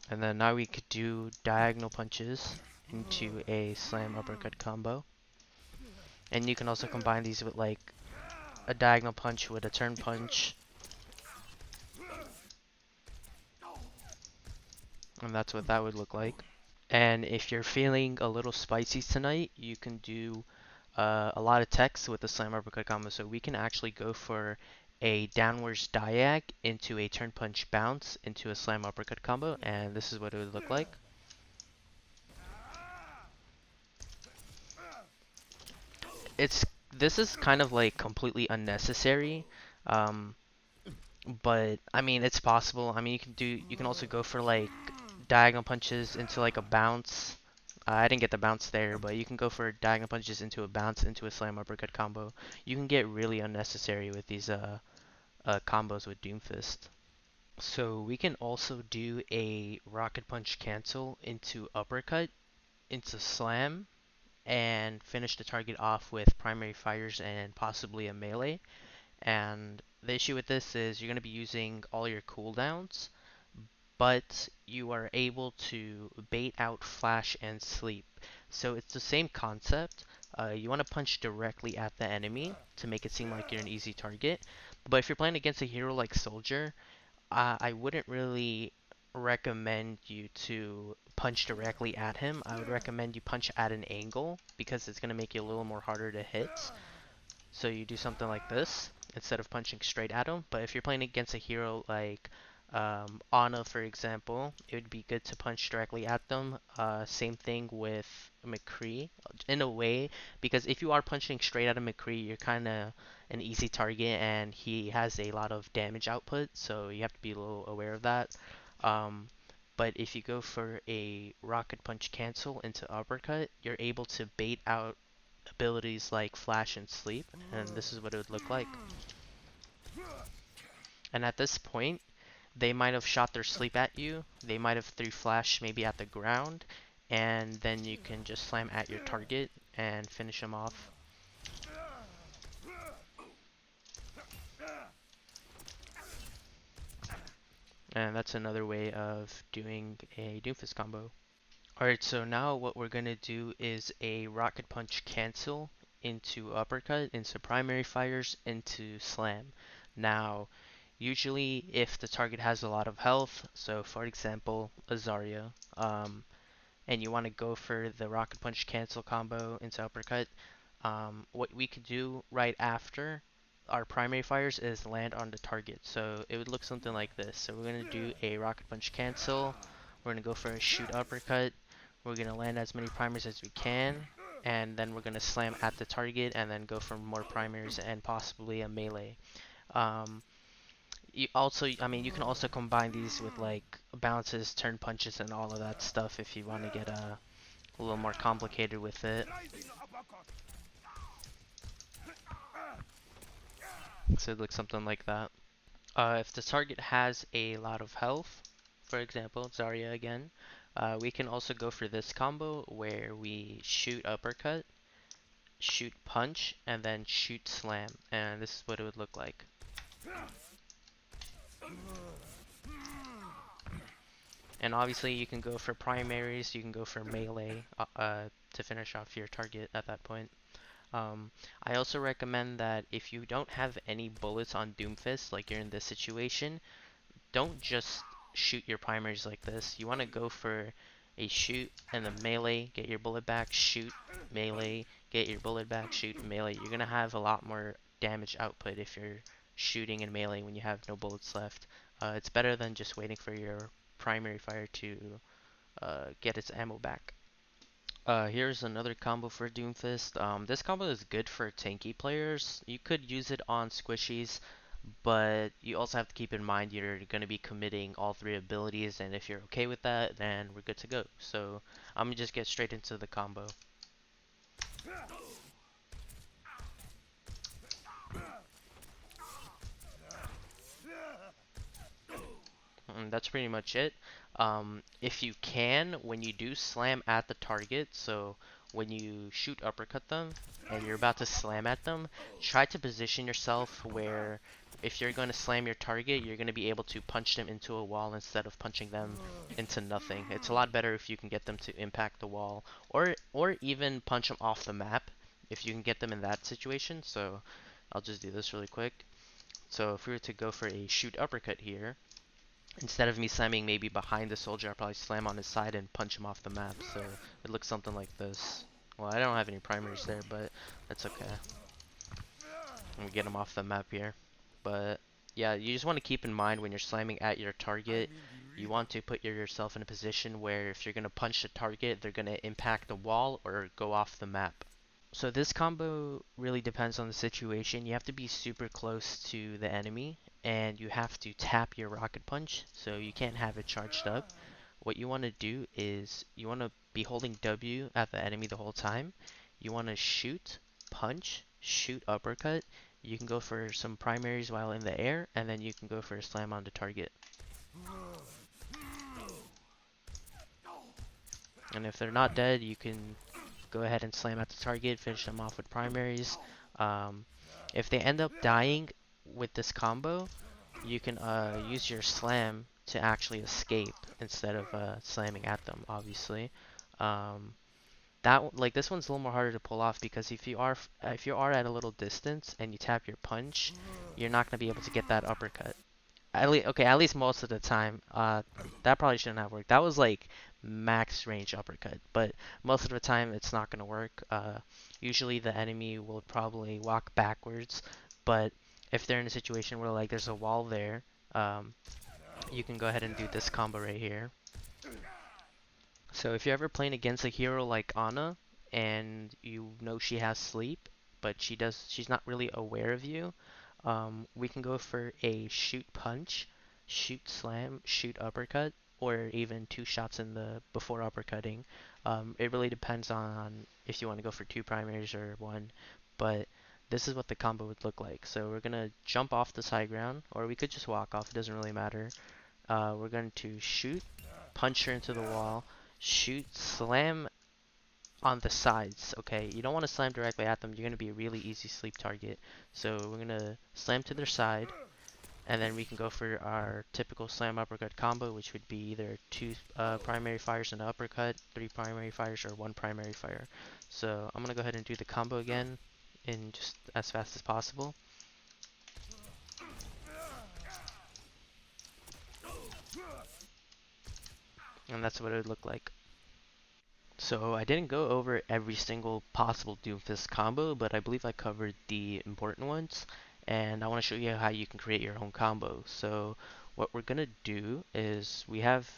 And then now we could do diagonal punches into a slam uppercut combo. And you can also combine these with like a diagonal punch with a turn punch. And that's what that would look like. And if you're feeling a little spicy tonight, you can do a lot of techs with the slam uppercut combo. So we can actually go for a downwards diag into a turn punch bounce into a slam uppercut combo, and this is what it would look like. This is kind of like completely unnecessary, but I mean it's possible. I mean you can also go for like diagonal punches into like a bounce. I didn't get the bounce there, but you can go for diagonal punches into a bounce into a slam uppercut combo. You can get really unnecessary with these combos with Doomfist. So we can also do a rocket punch cancel into uppercut into slam and finish the target off with primary fires and possibly a melee. And the issue with this is you're going to be using all your cooldowns, but you are able to bait out flash and sleep. So it's the same concept. You want to punch directly at the enemy to make it seem like you're an easy target. But if you're playing against a hero like Soldier, I wouldn't really recommend you to punch directly at him. I would recommend you punch at an angle because it's going to make you a little more harder to hit. So you do something like this, instead of punching straight at them. But if you're playing against a hero like Ana, for example, it would be good to punch directly at them. Same thing with McCree, in a way, because if you are punching straight at a McCree, you're kind of an easy target, and he has a lot of damage output, so you have to be a little aware of that. Um, but if you go for a rocket punch cancel into uppercut, you're able to bait out abilities like flash and sleep, and this is what it would look like. And at this point, they might have shot their sleep at you, they might have threw flash maybe at the ground, and then you can just slam at your target and finish them off. And that's another way of doing a Doomfist combo. Alright, so now what we're going to do is a rocket punch cancel into uppercut, into primary fires, into slam. Now, usually if the target has a lot of health, so for example, a Zarya, and you want to go for the rocket punch cancel combo into uppercut, what we could do right after our primary fires is land on the target. So it would look something like this. So we're going to do a rocket punch cancel, we're going to go for a shoot uppercut, we're going to land as many primaries as we can, and then we're going to slam at the target and then go for more primaries and possibly a melee. Um, you can also combine these with like bounces, turn punches, and all of that stuff if you want to get a little more complicated with it. So it looks something like that. If the target has a lot of health, for example, Zarya again, we can also go for this combo where we shoot uppercut, shoot punch, and then shoot slam. And this is what it would look like. And obviously you can go for primaries, you can go for melee to finish off your target at that point. I also recommend that if you don't have any bullets on Doomfist, like you're in this situation, don't just shoot your primaries like this. You want to go for a shoot and then melee, get your bullet back, shoot, melee, get your bullet back, shoot, melee. You're going to have a lot more damage output if you're shooting and melee when you have no bullets left. It's better than just waiting for your primary fire to get its ammo back. Here's another combo for Doomfist. This combo is good for tanky players. You could use it on squishies, but you also have to keep in mind you're going to be committing all three abilities, and if you're okay with that, then we're good to go. So I'm going to just get straight into the combo. And that's pretty much it. If you can, when you do slam at the target, so when you shoot uppercut them and you're about to slam at them, try to position yourself where if you're going to slam your target, you're going to be able to punch them into a wall instead of punching them into nothing. It's a lot better if you can get them to impact the wall, or even punch them off the map if you can get them in that situation. So I'll just do this really quick. So if we were to go for a shoot uppercut here, instead of me slamming maybe behind the soldier, I'll probably slam on his side and punch him off the map. So it looks something like this. Well, I don't have any primaries there, but that's okay. Let me get him off the map here. But yeah, you just want to keep in mind when you're slamming at your target, you want to put yourself in a position where if you're going to punch the target, they're going to impact the wall or go off the map. So this combo really depends on the situation. You have to be super close to the enemy, and you have to tap your rocket punch, so you can't have it charged up. What you want to do is you want to be holding W at the enemy the whole time. You want to shoot, punch, shoot uppercut. You can go for some primaries while in the air, and then you can go for a slam on the target. And if they're not dead, you can go ahead and slam at the target, finish them off with primaries. If they end up dying with this combo, you can use your slam to actually escape instead of slamming at them, obviously. This one's a little more harder to pull off because if you are at a little distance and you tap your punch, you're not going to be able to get that uppercut. At least most of the time. That probably shouldn't have worked. That was like max range uppercut, but most of the time it's not going to work. Usually the enemy will probably walk backwards, but if they're in a situation where like there's a wall there, um, you can go ahead and do this combo right here. So if you're ever playing against a hero like Ana and you know she has sleep, but she's not really aware of you, we can go for a shoot punch, shoot slam, shoot uppercut, or even two shots in the before uppercutting. It really depends on if you want to go for two primaries or one, but this is what the combo would look like. So we're gonna jump off this high ground, or we could just walk off. It doesn't really matter. We're going to shoot, punch her into the wall, shoot, slam on the sides, okay? You don't want to slam directly at them. You're going to be a really easy sleep target. So we're going to slam to their side, and then we can go for our typical slam uppercut combo, which would be either two primary fires and an uppercut, three primary fires, or one primary fire. So I'm going to go ahead and do the combo again in just as fast as possible. And that's what it would look like. So I didn't go over every single possible Doomfist combo, but I believe I covered the important ones. And I want to show you how you can create your own combo. So what we're going to do is we have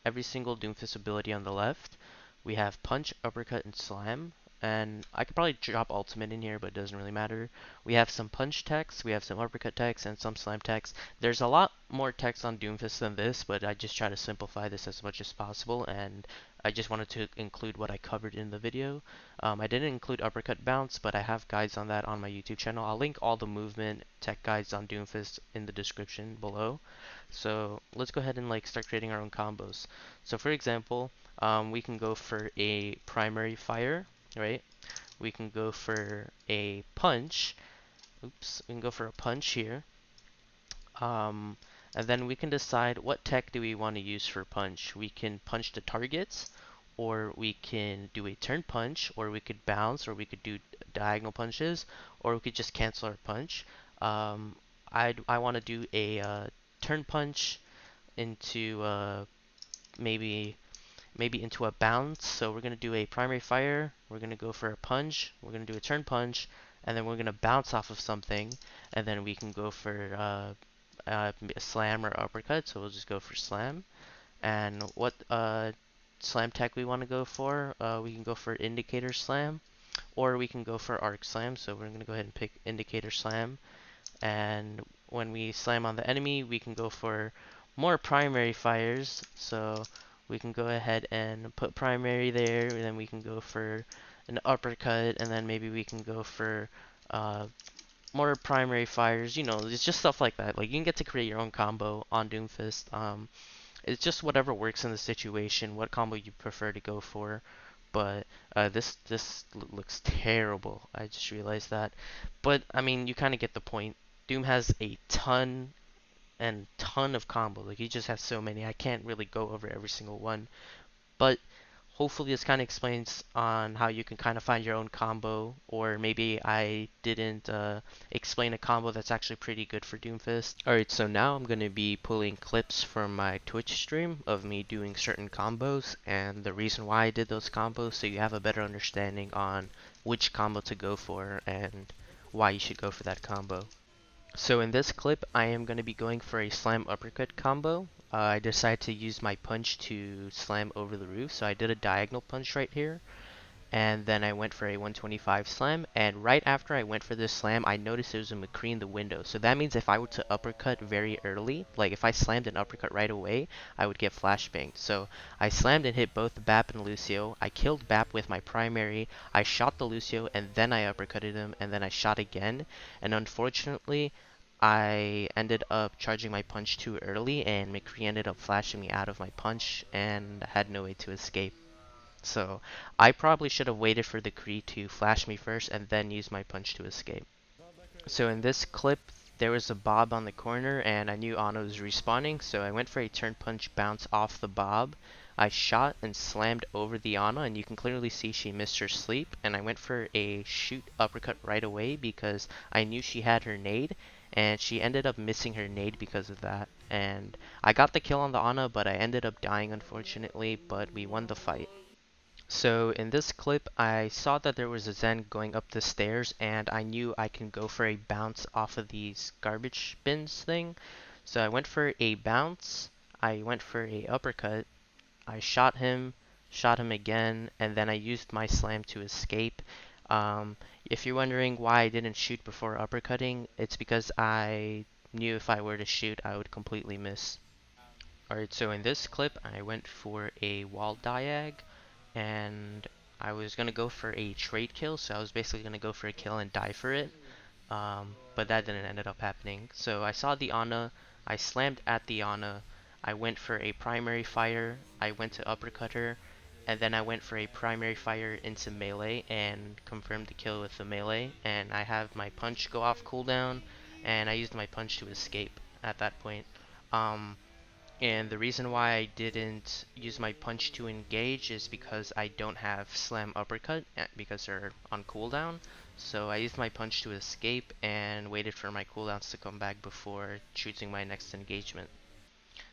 every single Doomfist ability on the left. We have Punch, Uppercut, and Slam. And I could probably drop Ultimate in here, but it doesn't really matter. We have some Punch techs, we have some Uppercut techs, and some Slam techs. There's a lot more text on Doomfist than this, but I just try to simplify this as much as possible, and I just wanted to include what I covered in the video. I didn't include Uppercut Bounce, but I have guides on that on my YouTube channel. I'll link all the movement tech guides on Doomfist in the description below. So let's go ahead and like start creating our own combos. So for example, we can go for a primary fire, right? We can go for a punch. Oops, we can go for a punch here. And then we can decide what tech do we want to use for punch. We can punch the targets, or we can do a turn punch, or we could bounce, or we could do diagonal punches, or we could just cancel our punch. I want to do a turn punch into maybe into a bounce. So we're going to do a primary fire, we're going to go for a punch, we're going to do a turn punch, and then we're going to bounce off of something, and then we can go for a slam or uppercut. So we'll just go for slam. And what slam tech we want to go for, we can go for indicator slam, or we can go for arc slam. So we're going to go ahead and pick indicator slam. And when we slam on the enemy, we can go for more primary fires. So we can go ahead and put primary there, and then we can go for an uppercut, and then maybe we can go for more primary fires. You know, it's just stuff like that. Like, you can get to create your own combo on Doomfist. It's just whatever works in the situation, what combo you prefer to go for. But this looks terrible. I just realized that. But I mean, you kind of get the point. Doom has a ton of combos. Like, he just has so many. I can't really go over every single one. But hopefully this kind of explains on how you can kind of find your own combo, or maybe I didn't explain a combo that's actually pretty good for Doomfist. Alright, so now I'm going to be pulling clips from my Twitch stream of me doing certain combos and the reason why I did those combos, so you have a better understanding on which combo to go for and why you should go for that combo. So in this clip, I am going to be going for a slam uppercut combo. I decided to use my punch to slam over the roof, so I did a diagonal punch right here. And then I went for a 125 slam, and right after I went for this slam, I noticed there was a McCree in the window. So that means if I were to uppercut very early, like if I slammed an uppercut right away, I would get flashbanged. So I slammed and hit both Bap and Lucio. I killed Bap with my primary, I shot the Lucio, and then I uppercutted him, and then I shot again. And unfortunately, I ended up charging my punch too early, and McCree ended up flashing me out of my punch, and I had no way to escape. So I probably should have waited for the Kree to flash me first and then use my punch to escape. So in this clip, there was a Bob on the corner and I knew Ana was respawning, so I went for a turn punch bounce off the Bob. I shot and slammed over the Ana, and you can clearly see she missed her sleep, and I went for a shoot uppercut right away because I knew she had her nade, and she ended up missing her nade because of that. And I got the kill on the Ana, but I ended up dying unfortunately, but we won the fight. So in this clip, I saw that there was a Zen going up the stairs, and I knew I can go for a bounce off of these garbage bins thing. So I went for a bounce, I went for a uppercut, I shot him again, and then I used my slam to escape. Um, if you're wondering why I didn't shoot before uppercutting, it's because I knew if I were to shoot, I would completely miss. Alright, so in this clip, I went for a wall diag, and I was gonna go for a trade kill, so I was basically gonna go for a kill and die for it. But that didn't end up happening. So I saw the Ana, I slammed at the Ana, I went for a primary fire, I went to uppercut her, and then I went for a primary fire into melee and confirmed the kill with the melee, and I have my punch go off cooldown, and I used my punch to escape at that point. Um, and the reason why I didn't use my punch to engage is because I don't have slam uppercut because they're on cooldown. So I used my punch to escape and waited for my cooldowns to come back before choosing my next engagement.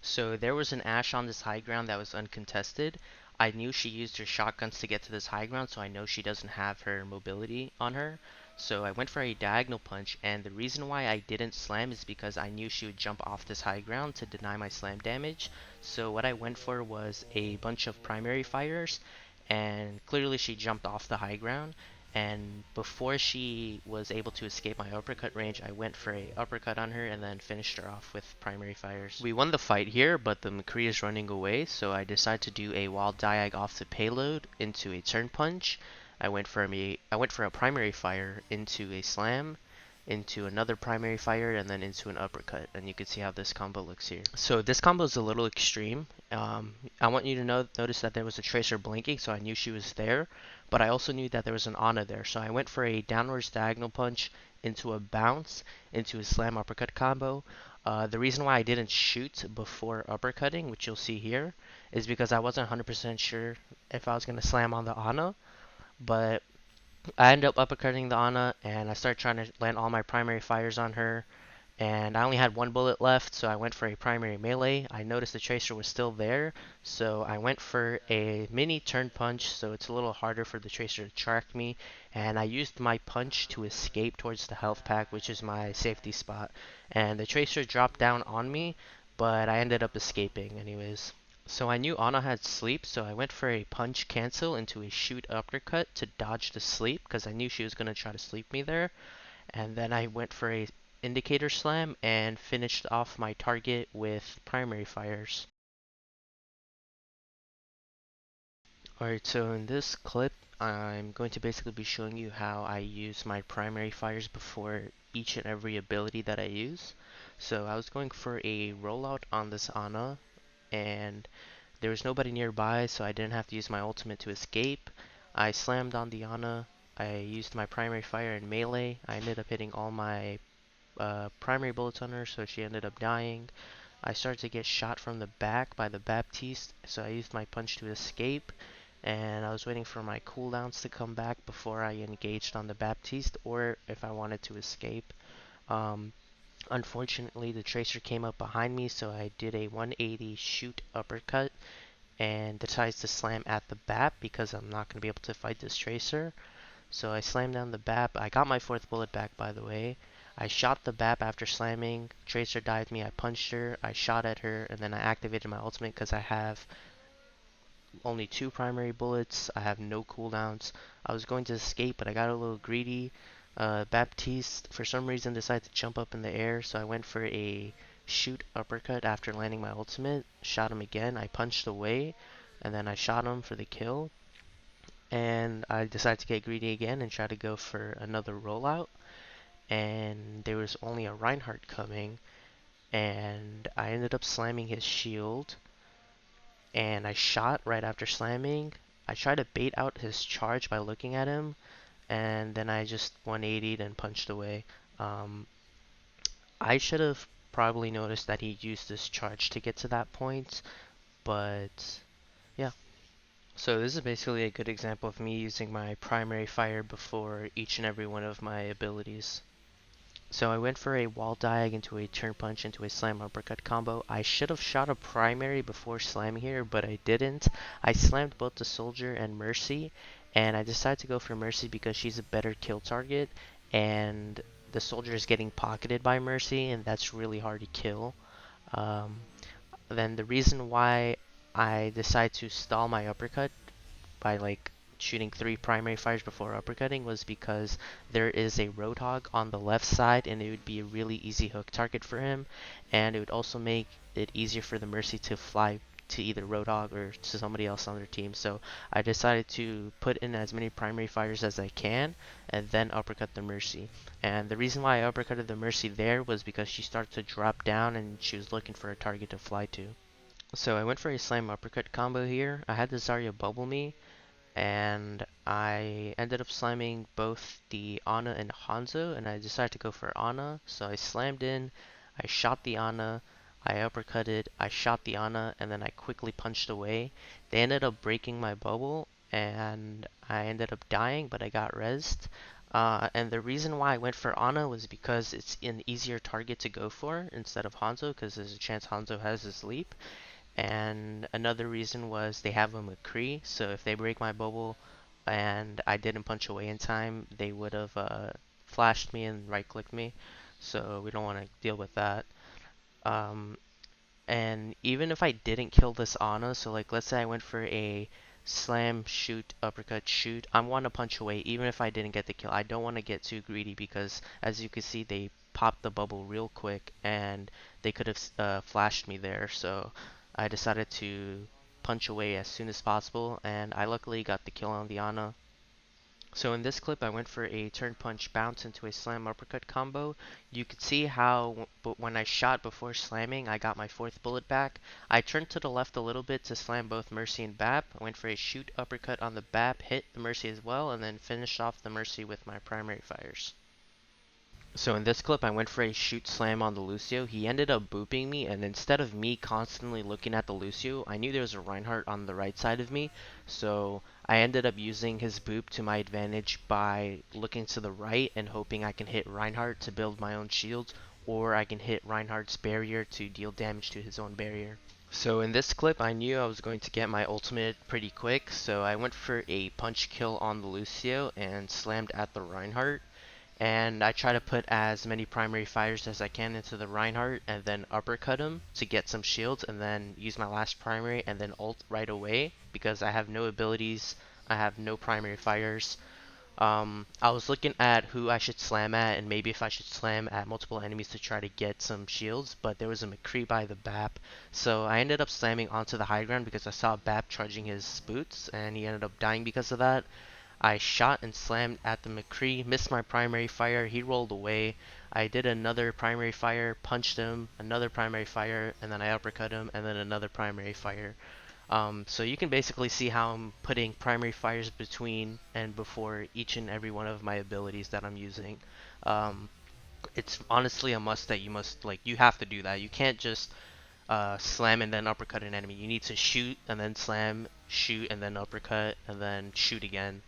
So there was an Ashe on this high ground that was uncontested. I knew she used her shotguns to get to this high ground, so I know she doesn't have her mobility on her. So I went for a diagonal punch, and the reason why I didn't slam is because I knew she would jump off this high ground to deny my slam damage. So what I went for was a bunch of primary fires, and clearly she jumped off the high ground. And before she was able to escape my uppercut range, I went for a uppercut on her and then finished her off with primary fires. We won the fight here, but the McCree is running away, so I decided to do a wall diag off the payload into a turn punch. I went for a primary fire into a slam, into another primary fire, and then into an uppercut. And you can see how this combo looks here. So this combo is a little extreme. I want you to notice that there was a tracer blinking, so I knew she was there. But I also knew that there was an Ana there, so I went for a downwards diagonal punch into a bounce, into a slam uppercut combo. The reason why I didn't shoot before uppercutting, which you'll see here, is because I wasn't 100% sure if I was going to slam on the Ana. But I ended up uppercutting the Ana, and I started trying to land all my primary fires on her. And I only had one bullet left, so I went for a primary melee. I noticed the tracer was still there, so I went for a mini turn punch, so it's a little harder for the tracer to track me. And I used my punch to escape towards the health pack, which is my safety spot. And the tracer dropped down on me, but I ended up escaping anyways. So I knew Ana had sleep, so I went for a punch cancel into a shoot uppercut to dodge the sleep, because I knew she was going to try to sleep me there. And then I went for a indicator slam and finished off my target with primary fires. Alright, so in this clip, I'm going to basically be showing you how I use my primary fires before each and every ability that I use. So I was going for a rollout on this Ana, and there was nobody nearby, so I didn't have to use my ultimate to escape. I slammed on the Ana, I used my primary fire in melee, I ended up hitting all my primary bullets on her, so she ended up dying. I started to get shot from the back by the Baptiste, so I used my punch to escape, and I was waiting for my cooldowns to come back before I engaged on the Baptiste, or if I wanted to escape. Um, Unfortunately, the tracer came up behind me, so I did a 180 shoot uppercut, and decides to slam at the BAP because I'm not going to be able to fight this tracer. So I slammed down the BAP. I got my fourth bullet back, by the way. I shot the BAP after slamming. Tracer dived me. I punched her. I shot at her, and then I activated my ultimate because I have only two primary bullets. I have no cooldowns. I was going to escape, but I got a little greedy. Baptiste, for some reason, decided to jump up in the air, so I went for a shoot uppercut after landing my ultimate. Shot him again. I punched away, and then I shot him for the kill. And I decided to get greedy again and try to go for another rollout. And there was only a Reinhardt coming, and I ended up slamming his shield, and I shot right after slamming. I tried to bait out his charge by looking at him, and then I just 180'd and punched away. Um, I should have probably noticed that he used this charge to get to that point, but yeah. So this is basically a good example of me using my primary fire before each and every one of my abilities. So I went for a wall diag into a turn punch into a slam uppercut combo. I should have shot a primary before slamming here, but I didn't. I slammed both the soldier and Mercy, and I decided to go for Mercy because she's a better kill target, and the soldier is getting pocketed by Mercy, and that's really hard to kill. Um, then the reason why I decided to stall my uppercut by like shooting 3 primary fires before uppercutting was because there is a Roadhog on the left side and it would be a really easy hook target for him, and it would also make it easier for the Mercy to fly to either Roadhog or to somebody else on their team. So I decided to put in as many primary fires as I can and then uppercut the Mercy. And the reason why I uppercutted the Mercy there was because she started to drop down and she was looking for a target to fly to. So I went for a slam uppercut combo here. I had the Zarya bubble me, and I ended up slamming both the Ana and Hanzo, and I decided to go for Ana. So I slammed in, I shot the Ana, I uppercutted, I shot the Ana, and then I quickly punched away. They ended up breaking my bubble, and I ended up dying, but I got rezzed. And the reason why I went for Ana was because it's an easier target to go for instead of Hanzo, because there's a chance Hanzo has his leap. And another reason was they have a McCree, so if they break my bubble and I didn't punch away in time, they would have flashed me and right clicked me, so we don't want to deal with that. Um, and even if I didn't kill this Ana, so like let's say I went for a slam, shoot, uppercut, shoot, I want to punch away even if I didn't get the kill. I don't want to get too greedy because as you can see they popped the bubble real quick and they could have flashed me there, so I decided to punch away as soon as possible, and I luckily got the kill on the Ana. So in this clip, I went for a turn punch bounce into a slam uppercut combo. You could see how when I shot before slamming, I got my 4th bullet back. I turned to the left a little bit to slam both Mercy and Bap. I went for a shoot uppercut on the Bap, hit the Mercy as well, and then finished off the Mercy with my primary fires. So in this clip, I went for a shoot slam on the Lucio. He ended up booping me, and instead of me constantly looking at the Lucio, I knew there was a Reinhardt on the right side of me, so I ended up using his boop to my advantage by looking to the right and hoping I can hit Reinhardt to build my own shields, or I can hit Reinhardt's barrier to deal damage to his own barrier. So in this clip, I knew I was going to get my ultimate pretty quick, so I went for a punch kill on the Lucio and slammed at the Reinhardt. And I try to put as many primary fires as I can into the Reinhardt and then uppercut him to get some shields and then use my last primary and then ult right away because I have no abilities, I have no primary fires. I was looking at who I should slam at and maybe if I should slam at multiple enemies to try to get some shields, but there was a McCree by the Bap, so I ended up slamming onto the high ground because I saw Bap charging his boots and he ended up dying because of that. I shot and slammed at the McCree, missed my primary fire, he rolled away. I did another primary fire, punched him, another primary fire, and then I uppercut him, and then another primary fire. So you can basically see how I'm putting primary fires between and before each and every one of my abilities that I'm using. Um, it's honestly a must that you have to do that. You can't just slam and then uppercut an enemy. You need to shoot and then slam, shoot and then uppercut, and then shoot again.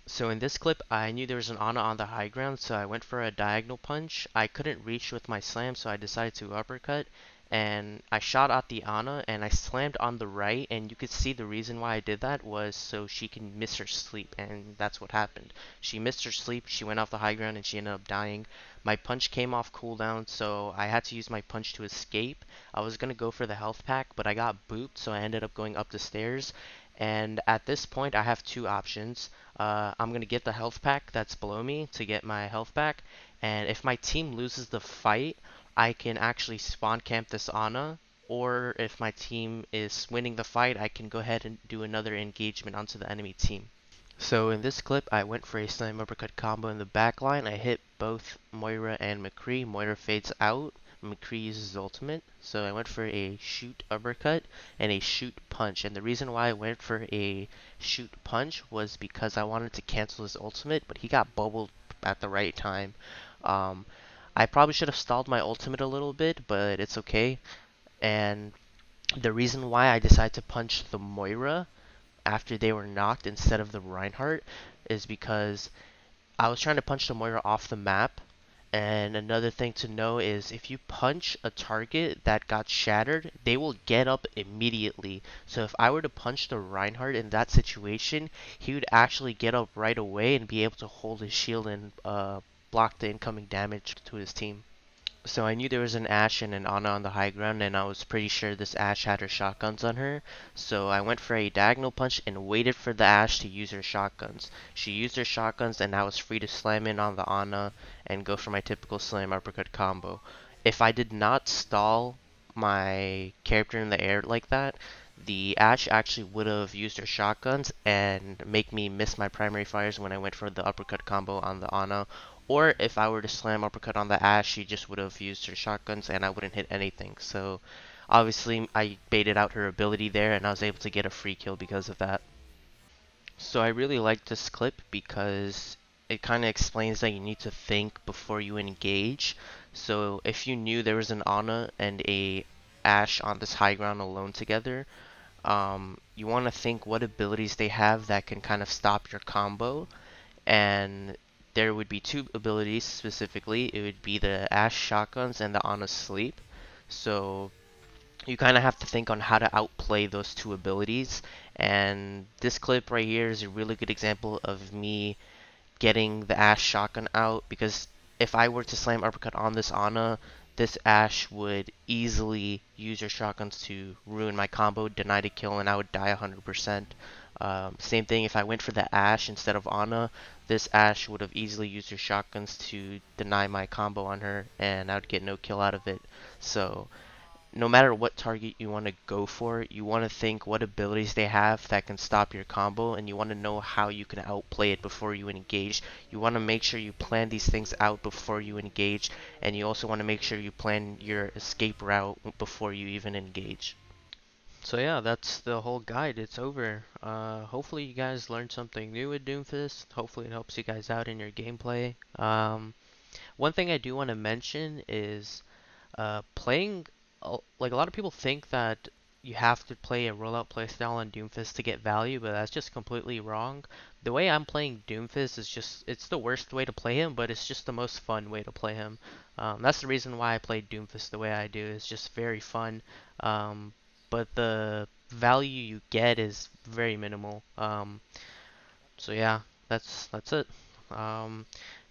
So in this clip, I knew there was an Ana on the high ground, so I went for a diagonal punch. I couldn't reach with my slam, so I decided to uppercut. And I shot at the Ana, and I slammed on the right, and you could see the reason why I did that was so she can miss her sleep, and that's what happened. She missed her sleep, she went off the high ground, and she ended up dying. My punch came off cooldown, so I had to use my punch to escape. I was going to go for the health pack, but I got booped, so I ended up going up the stairs. And at this point, I have two options. I'm going to get the health pack that's below me to get my health back. And if my team loses the fight, I can actually spawn camp this Ana. Or if my team is winning the fight, I can go ahead and do another engagement onto the enemy team. So in this clip, I went for a slam uppercut combo in the back line. I hit both Moira and McCree. Moira fades out. McCree uses ultimate. So I went for a shoot uppercut and a shoot punch. And the reason why I went for a shoot punch was because I wanted to cancel his ultimate, but he got bubbled at the right time. Um, I probably should have stalled my ultimate a little bit, but it's okay. And the reason why I decided to punch the Moira after they were knocked instead of the Reinhardt is because I was trying to punch the Moira off the map. And another thing to know is if you punch a target that got shattered, they will get up immediately. So if I were to punch the Reinhardt in that situation, he would actually get up right away and be able to hold his shield and block the incoming damage to his team. So I knew there was an Ashe and an Ana on the high ground, and I was pretty sure this Ashe had her shotguns on her. So I went for a diagonal punch and waited for the Ashe to use her shotguns. She used her shotguns, and I was free to slam in on the Ana and go for my typical slam uppercut combo. If I did not stall my character in the air like that, the Ashe actually would have used her shotguns and make me miss my primary fires when I went for the uppercut combo on the Ana. Or if I were to slam uppercut on the Ashe, she just would have used her shotguns and I wouldn't hit anything. So obviously I baited out her ability there and I was able to get a free kill because of that. So I really like this clip because it kind of explains that you need to think before you engage. So if you knew there was an Ana and a Ashe on this high ground alone together, you want to think what abilities they have that can kind of stop your combo. And there would be two abilities specifically. It would be the Ashe shotguns and the Ana sleep. So you kind of have to think on how to outplay those two abilities. And this clip right here is a really good example of me getting the Ashe shotgun out, because if I were to slam uppercut on this Ana, this Ashe would easily use her shotguns to ruin my combo, deny the kill, and I would die 100%. Same thing if I went for the Ashe instead of Ana, this Ashe would have easily used her shotguns to deny my combo on her, and I would get no kill out of it. So no matter what target you want to go for, you want to think what abilities they have that can stop your combo, and you want to know how you can outplay it before you engage. You want to make sure you plan these things out before you engage, and you also want to make sure you plan your escape route before you even engage. So yeah, that's the whole guide. It's over. Hopefully you guys learned something new with Doomfist. Hopefully it helps you guys out in your gameplay. One thing I do want to mention is playing, like a lot of people think that you have to play a rollout playstyle on Doomfist to get value, but that's just completely wrong. The way I'm playing Doomfist is just, it's the worst way to play him, but it's just the most fun way to play him. That's the reason why I play Doomfist the way I do. It's just very fun. But the value you get is very minimal. So yeah, that's it. Um,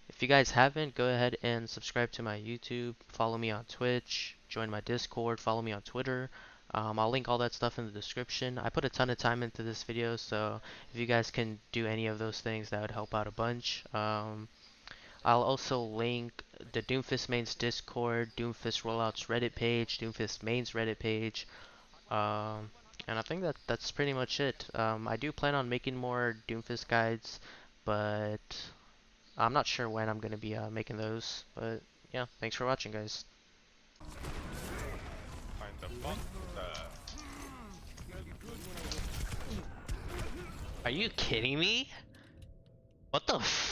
if you guys haven't, go ahead and subscribe to my YouTube, follow me on Twitch, join my Discord, follow me on Twitter. I'll link all that stuff in the description. I put a ton of time into this video, so if you guys can do any of those things, that would help out a bunch. I'll also link the Doomfist Mains Discord, Doomfist Rollouts Reddit page, Doomfist Mains Reddit page, and I think that's pretty much it. I do plan on making more Doomfist guides, but I'm not sure when I'm going to be making those, but yeah, thanks for watching, guys. Are you kidding me? What the fuck?